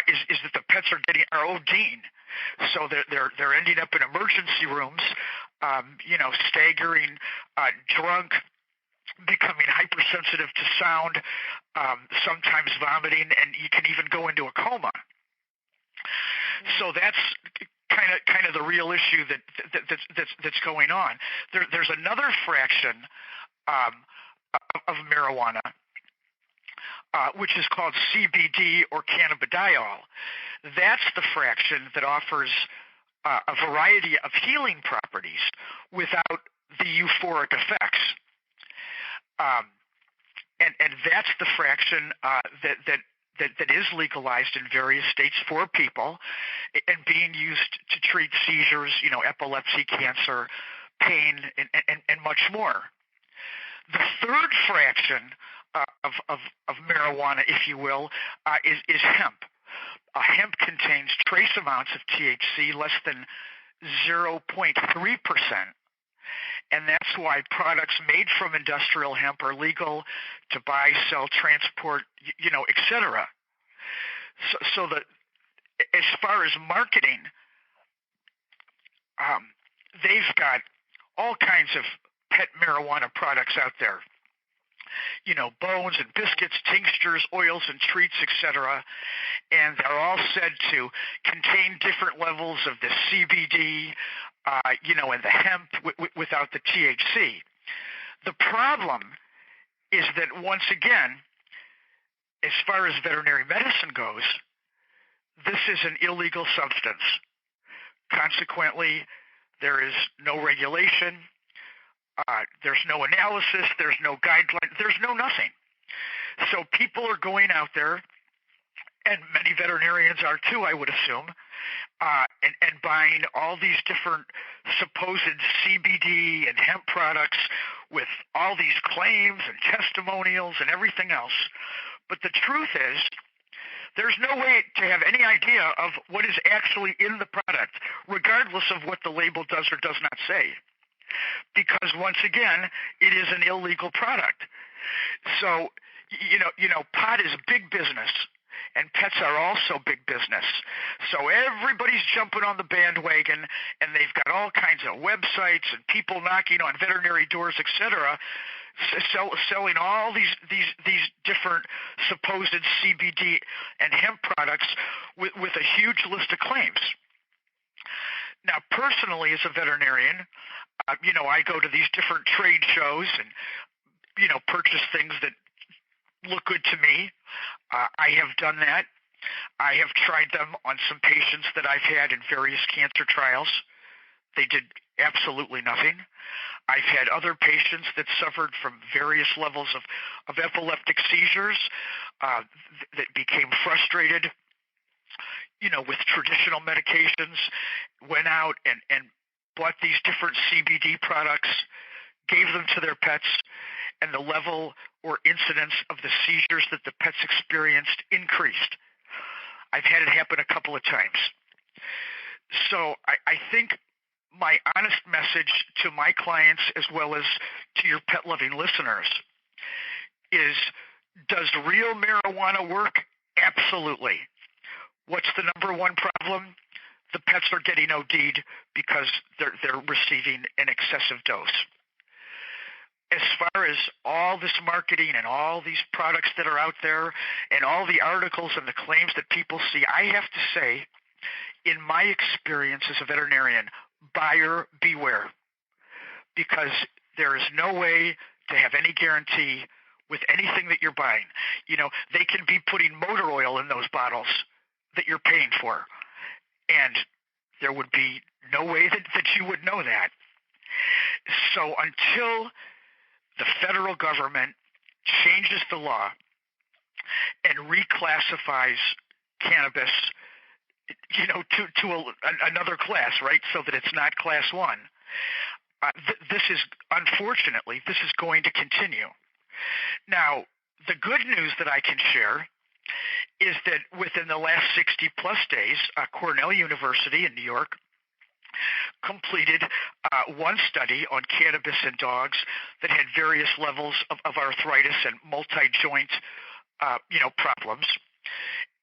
is that the pets are ODing. So they're ending up in emergency rooms, you know, staggering, drunk, becoming hypersensitive to sound, sometimes vomiting, and you can even go into a coma. So that's kind of the real issue that's going on. There's another fraction of marijuana, which is called CBD or cannabidiol. That's the fraction that offers a variety of healing properties without the euphoric effects. And that's the fraction that is legalized in various states for people and being used to treat seizures, you know, epilepsy, cancer, pain, and much more. The third fraction of marijuana, if you will, is hemp. Hemp contains trace amounts of THC, less than 0.3%. And that's why products made from industrial hemp are legal to buy, sell, transport, you know, et cetera. So that as far as marketing, they've got all kinds of pet marijuana products out there. You know, bones and biscuits, tinctures, oils and treats, etc. And they're all said to contain different levels of the CBD, you know, and the hemp without the THC. The problem is that, once again, as far as veterinary medicine goes, this is an illegal substance. Consequently, there is no regulation, There's no analysis. There's no guideline. There's no nothing. So people are going out there, and many veterinarians are too, I would assume, and buying all these different supposed CBD and hemp products with all these claims and testimonials and everything else. But the truth is, there's no way to have any idea of what is actually in the product, regardless of what the label does or does not say. Because once again, it is an illegal product. So, pot is big business, and pets are also big business. So everybody's jumping on the bandwagon, and they've got all kinds of websites and people knocking on veterinary doors, etc., selling all these different supposed CBD and hemp products with a huge list of claims. Now, personally, as a veterinarian, I go to these different trade shows and, purchase things that look good to me. I have done that. I have tried them on some patients that I've had in various cancer trials. They did absolutely nothing. I've had other patients that suffered from various levels of epileptic seizures that became frustrated, with traditional medications, went out and bought these different CBD products, gave them to their pets, and the level or incidence of the seizures that the pets experienced increased. I've had it happen a couple of times. So I think my honest message to my clients as well as to your pet-loving listeners is, does real marijuana work? Absolutely. What's the number one problem? The pets are getting OD'd because they're receiving an excessive dose. As far as all this marketing and all these products that are out there and all the articles and the claims that people see, I have to say, in my experience as a veterinarian, buyer beware, because there is no way to have any guarantee with anything that you're buying. They can be putting motor oil in those bottles that you're paying for, and there would be no way that you would know that. So until the federal government changes the law and reclassifies cannabis, to another class, right, so that it's not class one, unfortunately, this is going to continue. Now, the good news that I can share is that within the last 60-plus days, Cornell University in New York completed one study on cannabis in dogs that had various levels of arthritis and multi-joint, problems.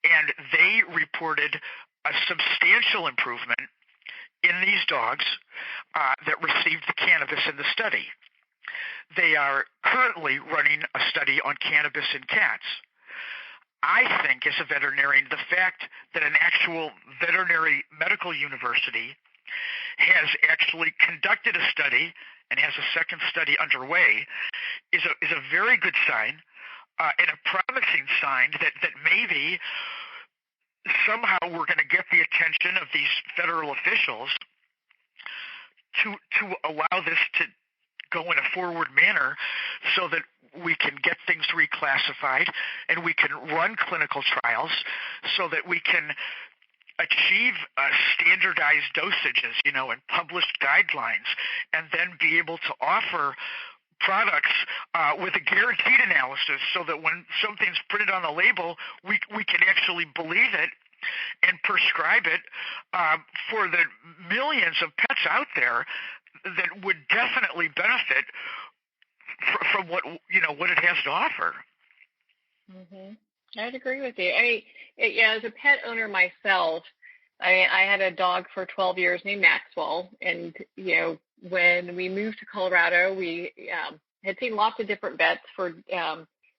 And they reported a substantial improvement in these dogs that received the cannabis in the study. They are currently running a study on cannabis in cats. I think, as a veterinarian, the fact that an actual veterinary medical university has actually conducted a study and has a second study underway is a very good sign and a promising sign that maybe somehow we're going to get the attention of these federal officials to allow this to go in a forward manner so that we can get things reclassified and we can run clinical trials so that we can achieve standardized dosages, and published guidelines, and then be able to offer products with a guaranteed analysis so that when something's printed on the label, we can actually believe it and prescribe it for the millions of pets out there that would definitely benefit from what it has to offer. Mm-hmm. I'd agree with you. As a pet owner myself, I had a dog for 12 years named Maxwell, and when we moved to Colorado, we had seen lots of different vets for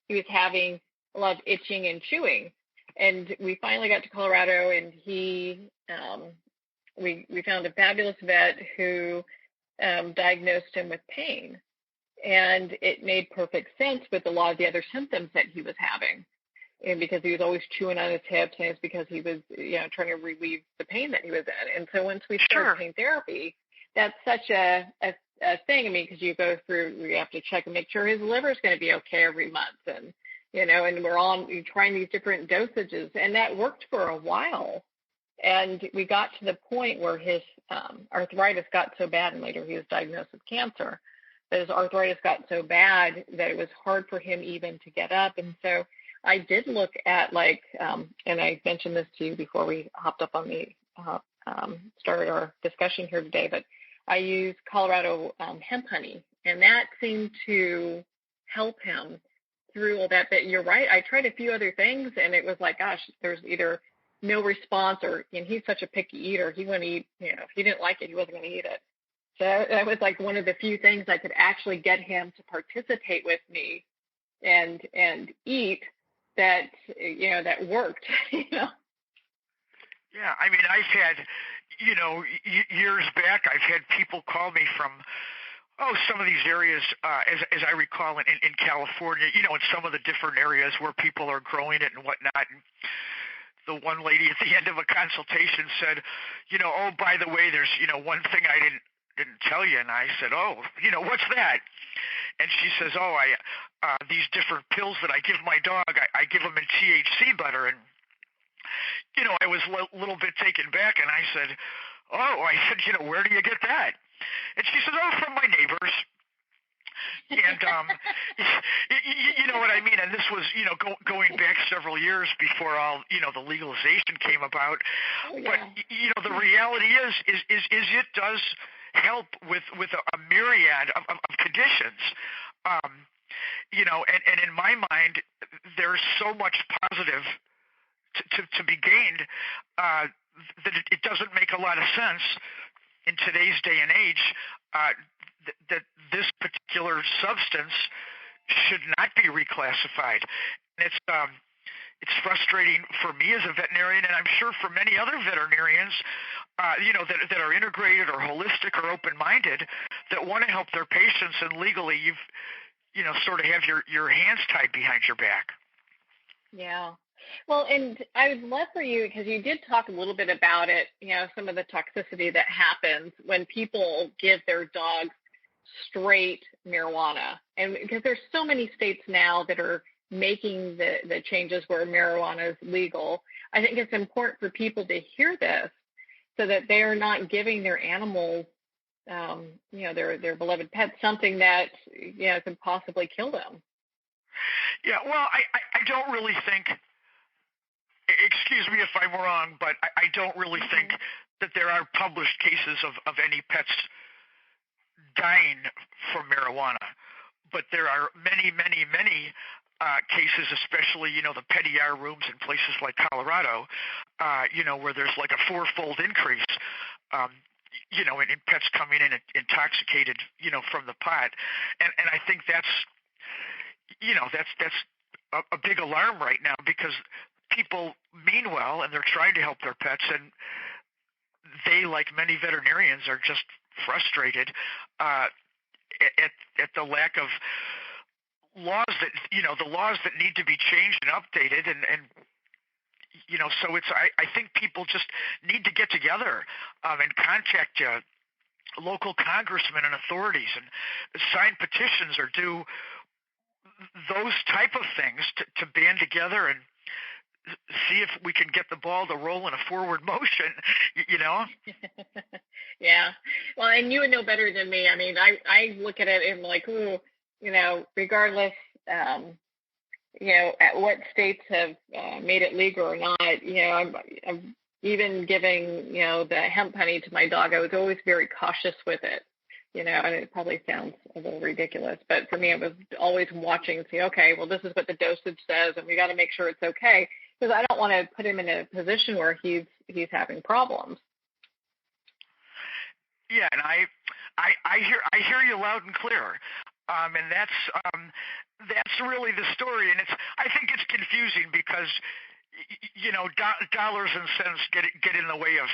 he was having a lot of itching and chewing, and we finally got to Colorado, and we found a fabulous vet who diagnosed him with pain, and it made perfect sense with a lot of the other symptoms that he was having. And because he was always chewing on his hips, and it's because he was, trying to relieve the pain that he was in. And so once we started pain therapy, that's such a thing. I mean, because you go through, you have to check and make sure his liver is going to be okay every month, and and you're trying these different dosages, and that worked for a while. And we got to the point where his arthritis got so bad, and later he was diagnosed with cancer. But his arthritis got so bad that it was hard for him even to get up. And so I did look at and I mentioned this to you before we hopped up on the started our discussion here today, but I used Colorado hemp honey, and that seemed to help him through all that. But you're right, I tried a few other things, and it was like, gosh, there's either no response, or he's such a picky eater, he wouldn't eat, if he didn't like it, he wasn't going to eat it. So that was like one of the few things I could actually get him to participate with me and eat that, that worked. Yeah, I mean, I've had, years back, I've had people call me from, some of these areas, as I recall, in California, in some of the different areas where people are growing it and whatnot. And the one lady at the end of a consultation said, by the way, there's, one thing I didn't tell you. And I said, what's that? And she says, these different pills that I give my dog, I give them in THC butter. And, I was a little bit taken back, and I said, where do you get that? And she said, from my neighbors. And you know what I mean? And this was, going back several years before all, the legalization came about. Oh, yeah. But, the reality is it does help with a myriad of conditions. And in my mind, there's so much positive to be gained that it doesn't make a lot of sense in today's day and age that this particular substance should not be reclassified. And it's frustrating for me as a veterinarian, and I'm sure for many other veterinarians, that are integrated or holistic or open-minded, that want to help their patients, and legally you've sort of have your hands tied behind your back. Yeah. Well, and I would love for you, because you did talk a little bit about it, some of the toxicity that happens when people give their dogs straight marijuana. And because there's so many states now that are making the changes where marijuana is legal, I think it's important for people to hear this so that they are not giving their animals, their beloved pets, something that, could possibly kill them. Yeah, well, I don't really think, excuse me if I'm wrong, but I don't really think that there are published cases of any pets dying from marijuana. But there are many, many, many cases, especially, the PEDIAR rooms in places like Colorado, where there's like a fourfold increase, in pets coming in intoxicated, from the pot. And I think that's a big alarm right now, because people mean well and they're trying to help their pets, and they, like many veterinarians, are just frustrated at the lack of laws that need to be changed and updated, and so I think people just need to get together and contact local congressmen and authorities and sign petitions or do those type of things to band together and see if we can get the ball to roll in a forward motion, Yeah. Well, and you would know better than me. I mean, I look at it and like, regardless, at what states have made it legal or not, I'm even giving, the hemp honey to my dog. I was always very cautious with it, and it probably sounds a little ridiculous, but for me, it was always watching and see, okay, well, this is what the dosage says, and we got to make sure it's okay, because I don't want to put him in a position where he's having problems. Yeah, and I hear you loud and clear, and that's really the story, and I think it's confusing because dollars and cents get in the way of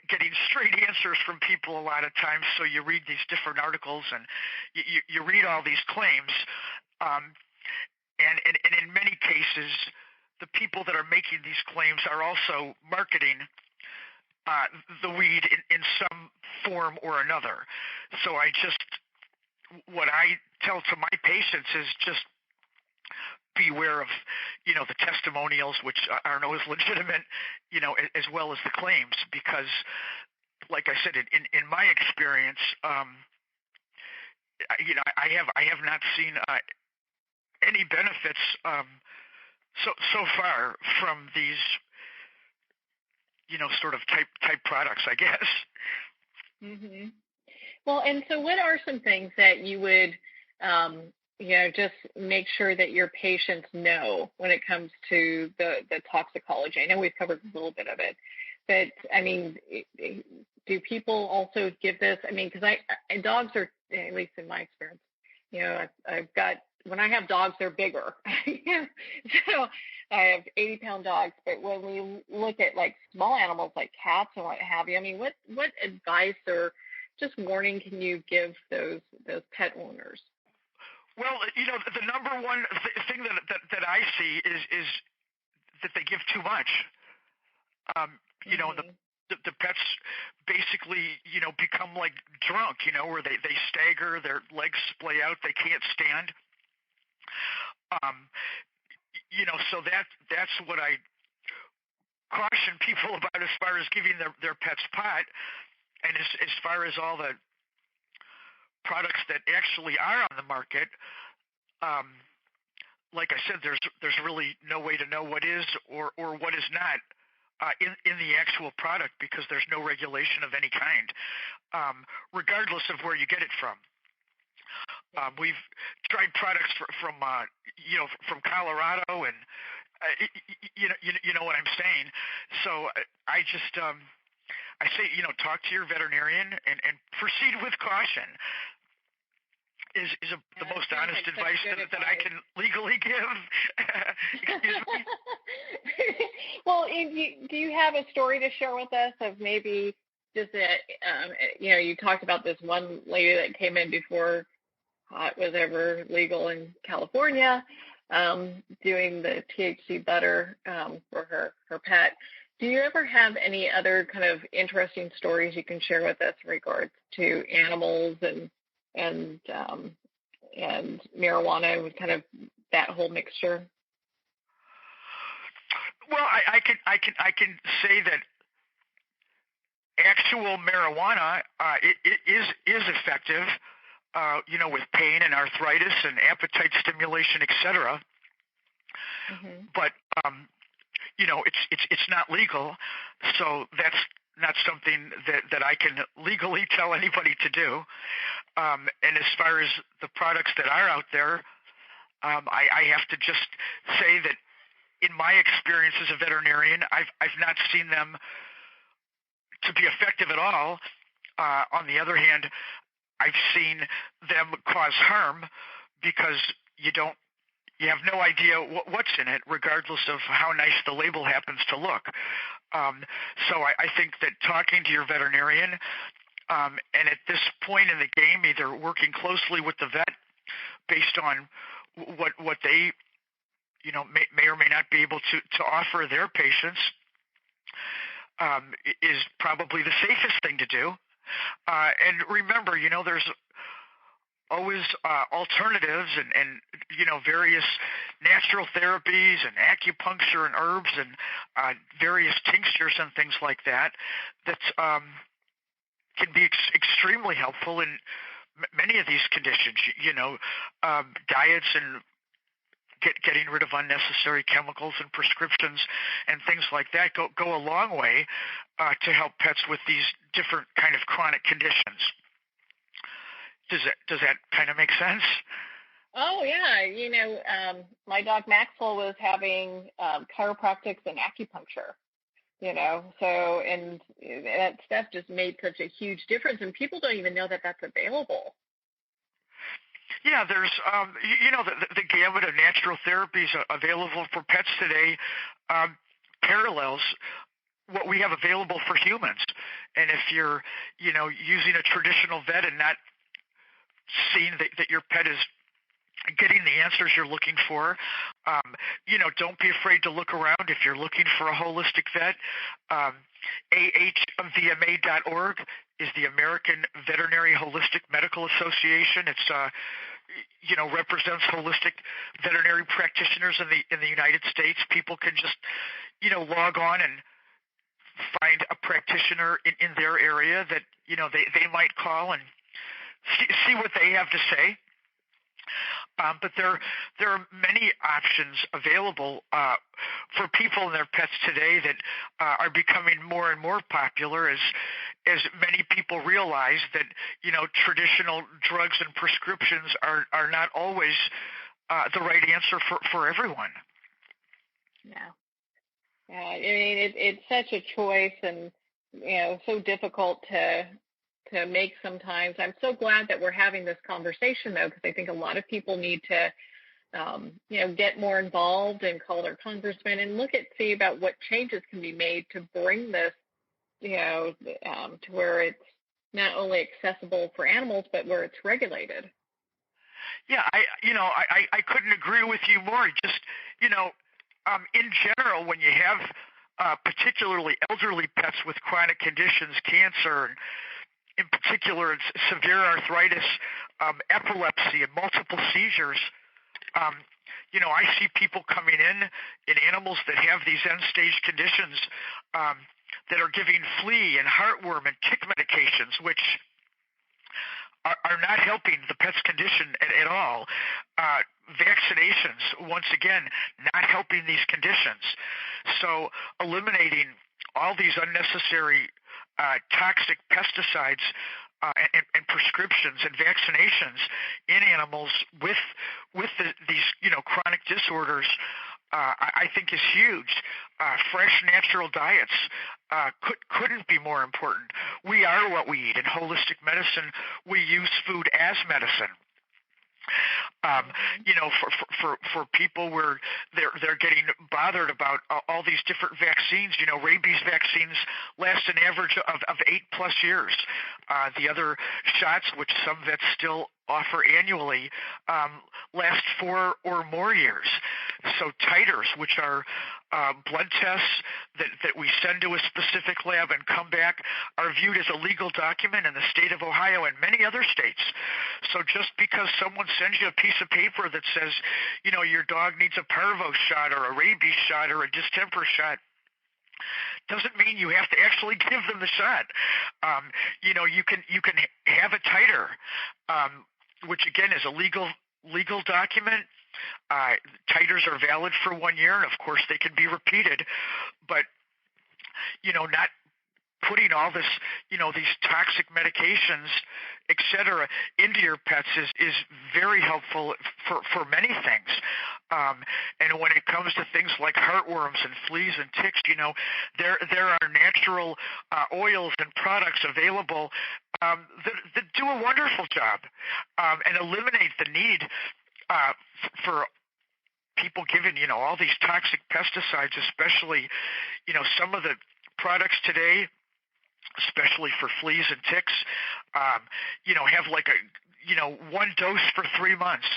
getting straight answers from people a lot of times. So you read these different articles and you read all these claims, and in many cases, the people that are making these claims are also marketing the weed in some form or another. So what I tell to my patients is just beware of, the testimonials, which are always legitimate, as well as the claims, because, like I said, in my experience, I have not seen any benefits so far from these, sort of type products, I guess. Mm-hmm. Well, and so what are some things that you would, just make sure that your patients know when it comes to the toxicology? I know we've covered a little bit of it, but I mean, do people also give this? I mean, because dogs are, at least in my experience, I've got, when I have dogs, they're bigger. So I have 80-pound dogs, but when we look at like small animals like cats and what have you, I mean, what advice or just warning can you give those pet owners? Well, the number one thing that I see is that they give too much. Mm-hmm. The pets basically, become like drunk, where they stagger, their legs splay out, they can't stand. So that's what I caution people about as far as giving their pets pot, and as far as all the products that actually are on the market. Like I said, there's really no way to know what is or what is not in the actual product, because there's no regulation of any kind, regardless of where you get it from. We've tried products from Colorado, and you know what I'm saying. So I just I say, talk to your veterinarian and proceed with caution. Is the most honest advice that I can legally give. Excuse me. Well, do you have a story to share with us of maybe just you talked about this one lady that came in before pot was ever legal in California, doing the THC butter for her pet. Do you ever have any other kind of interesting stories you can share with us in regards to animals and marijuana, with kind of that whole mixture? Well, I can say that actual marijuana it is effective, with pain and arthritis and appetite stimulation, etc. Mm-hmm. But it's not legal, so that's not something that I can legally tell anybody to do. And as far as the products that are out there, I have to just say that in my experience as a veterinarian, I've not seen them to be effective at all. On the other hand, I've seen them cause harm because you have no idea what's in it, regardless of how nice the label happens to look. So I think that talking to your veterinarian, and at this point in the game, either working closely with the vet based on what they may or may not be able to offer their patients, is probably the safest thing to do. And remember, there's always alternatives and various natural therapies and acupuncture and herbs and various tinctures and things like that can be extremely helpful in many of these conditions. Diets and getting rid of unnecessary chemicals and prescriptions and things like that go a long way to help pets with these different kind of chronic conditions. Does that kind of make sense? Oh yeah, my dog Maxwell was having chiropractics and acupuncture. So, and that stuff just made such a huge difference, and people don't even know that that's available. Yeah, there's the gamut of natural therapies available for pets today parallels what we have available for humans. And if you're using a traditional vet and not seeing that your pet is getting the answers you're looking for, don't be afraid to look around. If you're looking for a holistic vet, AHVMA.org is the American Veterinary Holistic Medical Association. It's represents holistic veterinary practitioners in the United States. People can just log on and find a practitioner in their area that they might call and see what they have to say. But there are many options available for people and their pets today that are becoming more and more popular as many people realize that traditional drugs and prescriptions are not always the right answer for everyone. Yeah. I mean, it's such a choice, and so difficult to make sometimes. I'm so glad that we're having this conversation, though, because I think a lot of people need to, get more involved and call their congressman and see about what changes can be made to bring this, to where it's not only accessible for animals, but where it's regulated. Yeah, I couldn't agree with you more. Just, in general, when you have particularly elderly pets with chronic conditions, cancer, and in particular severe arthritis, epilepsy, and multiple seizures, I see people coming in animals that have these end-stage conditions that are giving flea and heartworm and tick medications, which are not helping the pet's condition at all. Vaccinations, once again, not helping these conditions. So eliminating all these unnecessary toxic pesticides and prescriptions and vaccinations in animals with these chronic disorders, I think is huge. Fresh, natural diets couldn't be more important. We are what we eat. In holistic medicine, we use food as medicine. For people where they're getting bothered about all these different vaccines. Rabies vaccines last an average of 8+ years. The other shots, which some vets still offer annually, last 4 or more years. So titers, which are blood tests that we send to a specific lab and come back, are viewed as a legal document in the state of Ohio and many other states. So just because someone sends you a piece of paper that says, your dog needs a parvo shot or a rabies shot or a distemper shot, doesn't mean you have to actually give them the shot. You can have a titer, which again is a legal document. Titers are valid for 1 year, and of course they can be repeated, but not putting all this, these toxic medications, et cetera, into your pets is very helpful for many things. And when it comes to things like heartworms and fleas and ticks, there are natural oils and products available that do a wonderful job and eliminate the need for people given, all these toxic pesticides, especially, some of the products today, especially for fleas and ticks, have like one dose for 3 months.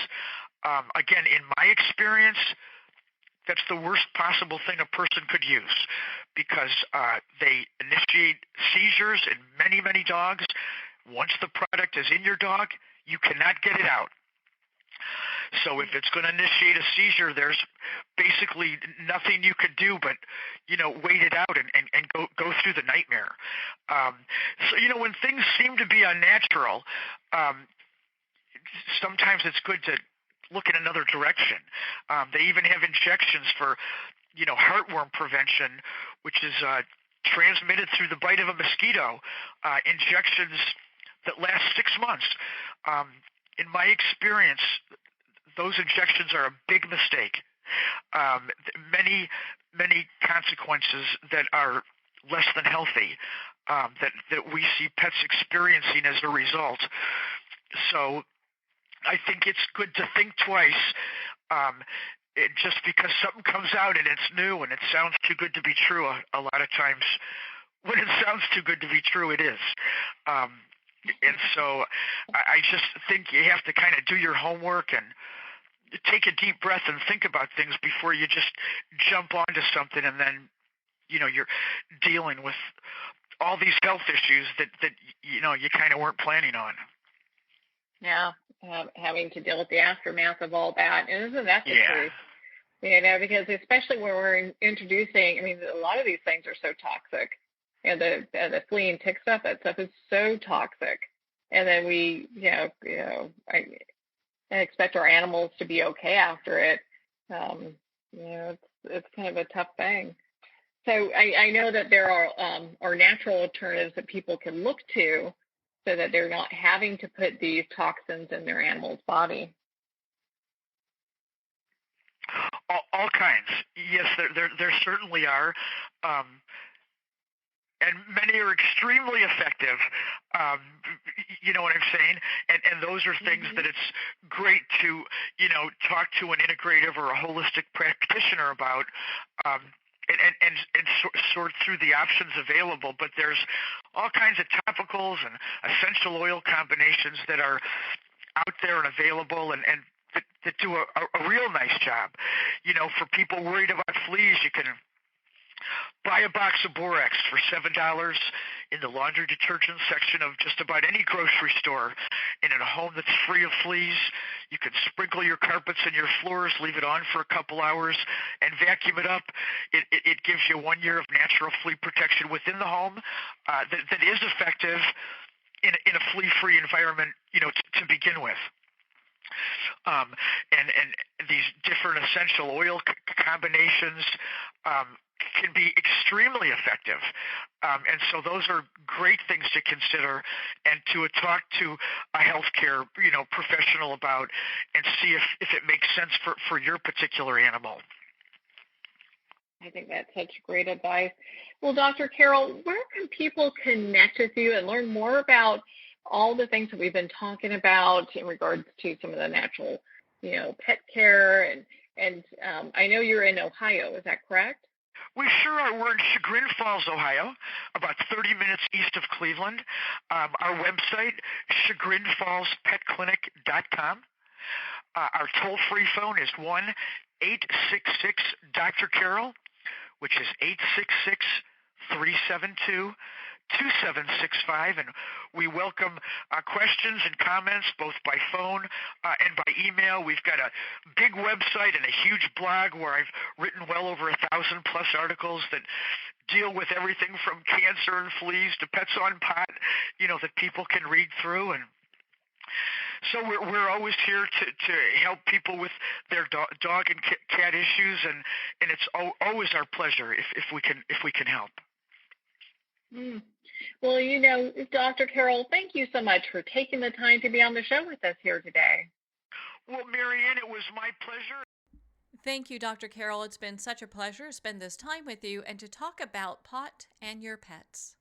Again, in my experience, that's the worst possible thing a person could use because they initiate seizures in many, many dogs. Once the product is in your dog, you cannot get it out. So if it's going to initiate a seizure, there's basically nothing you could do but, wait it out and go through the nightmare. So, when things seem to be unnatural, sometimes it's good to look in another direction. They even have injections for, heartworm prevention, which is transmitted through the bite of a mosquito, injections that last 6 months. In my experience, those injections are a big mistake. Many consequences that are less than healthy that we see pets experiencing as a result. So I think it's good to think twice. Just because something comes out and it's new and it sounds too good to be true, a lot of times when it sounds too good to be true, it is. And so I just think you have to kind of do your homework and take a deep breath and think about things before you just jump onto something and then, you're dealing with all these health issues that you kind of weren't planning on. Yeah, having to deal with the aftermath of all that. And isn't that the Yeah. truth? Because especially when we're introducing, a lot of these things are so toxic. The flea and tick stuff, that stuff is so toxic. And then we, I expect our animals to be okay after it. It's kind of a tough thing. So I know that there are natural alternatives that people can look to so that they're not having to put these toxins in their animal's body. All kinds. Yes, there certainly are. And many are extremely effective. You know what I'm saying? And those are things that it's great to, talk to an integrative or a holistic practitioner about, and sort through the options available. But there's all kinds of topicals and essential oil combinations that are out there and available, and that do a real nice job. For people worried about fleas, you can buy a box of borax for $7 in the laundry detergent section of just about any grocery store. And in a home that's free of fleas, you can sprinkle your carpets and your floors, leave it on for a couple hours, and vacuum it up. It gives you 1 year of natural flea protection within the home that is effective in a flea-free environment, to begin with. And these different essential oil combinations can be extremely effective. And so those are great things to consider and to talk to a healthcare, professional about, and see if it makes sense for your particular animal. I think that's such great advice. Well, Dr. Carroll, where can people connect with you and learn more about all the things that we've been talking about in regards to some of the natural, pet care? And I know you're in Ohio. Is that correct? We sure are. We're in Chagrin Falls, Ohio, about 30 minutes east of Cleveland. Our website, chagrinfallspetclinic.com. Our toll-free phone is 1-866-Dr. which is 866-372-2765, and we welcome questions and comments both by phone and by email. We've got a big website and a huge blog where I've written well over 1,000+ articles that deal with everything from cancer and fleas to pets on pot, that people can read through. And so we're always here to help people with their dog and cat issues, and it's always our pleasure if we can help. Well, Dr. Carroll, thank you so much for taking the time to be on the show with us here today. Well, Marianne, it was my pleasure. Thank you, Dr. Carroll. It's been such a pleasure to spend this time with you and to talk about pot and your pets.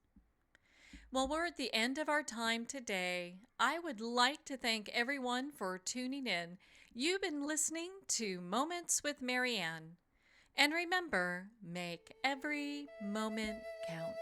Well, we're at the end of our time today. I would like to thank everyone for tuning in. You've been listening to Moments with Marianne. And remember, make every moment count.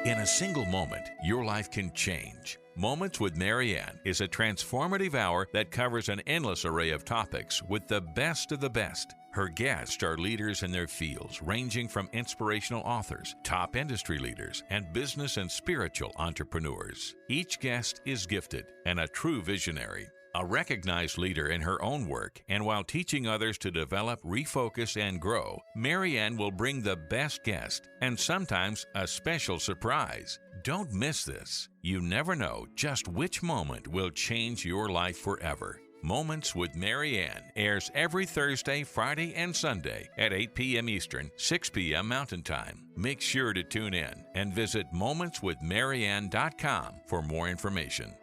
In a single moment, your life can change. Moments with Marianne is a transformative hour that covers an endless array of topics with the best of the best. Her guests are leaders in their fields, ranging from inspirational authors, top industry leaders, and business and spiritual entrepreneurs. Each guest is gifted and a true visionary. A recognized leader in her own work, and while teaching others to develop, refocus, and grow, Marianne will bring the best guest and sometimes a special surprise. Don't miss this. You never know just which moment will change your life forever. Moments with Marianne airs every Thursday, Friday, and Sunday at 8 p.m. Eastern, 6 p.m. Mountain Time. Make sure to tune in and visit momentswithmarianne.com for more information.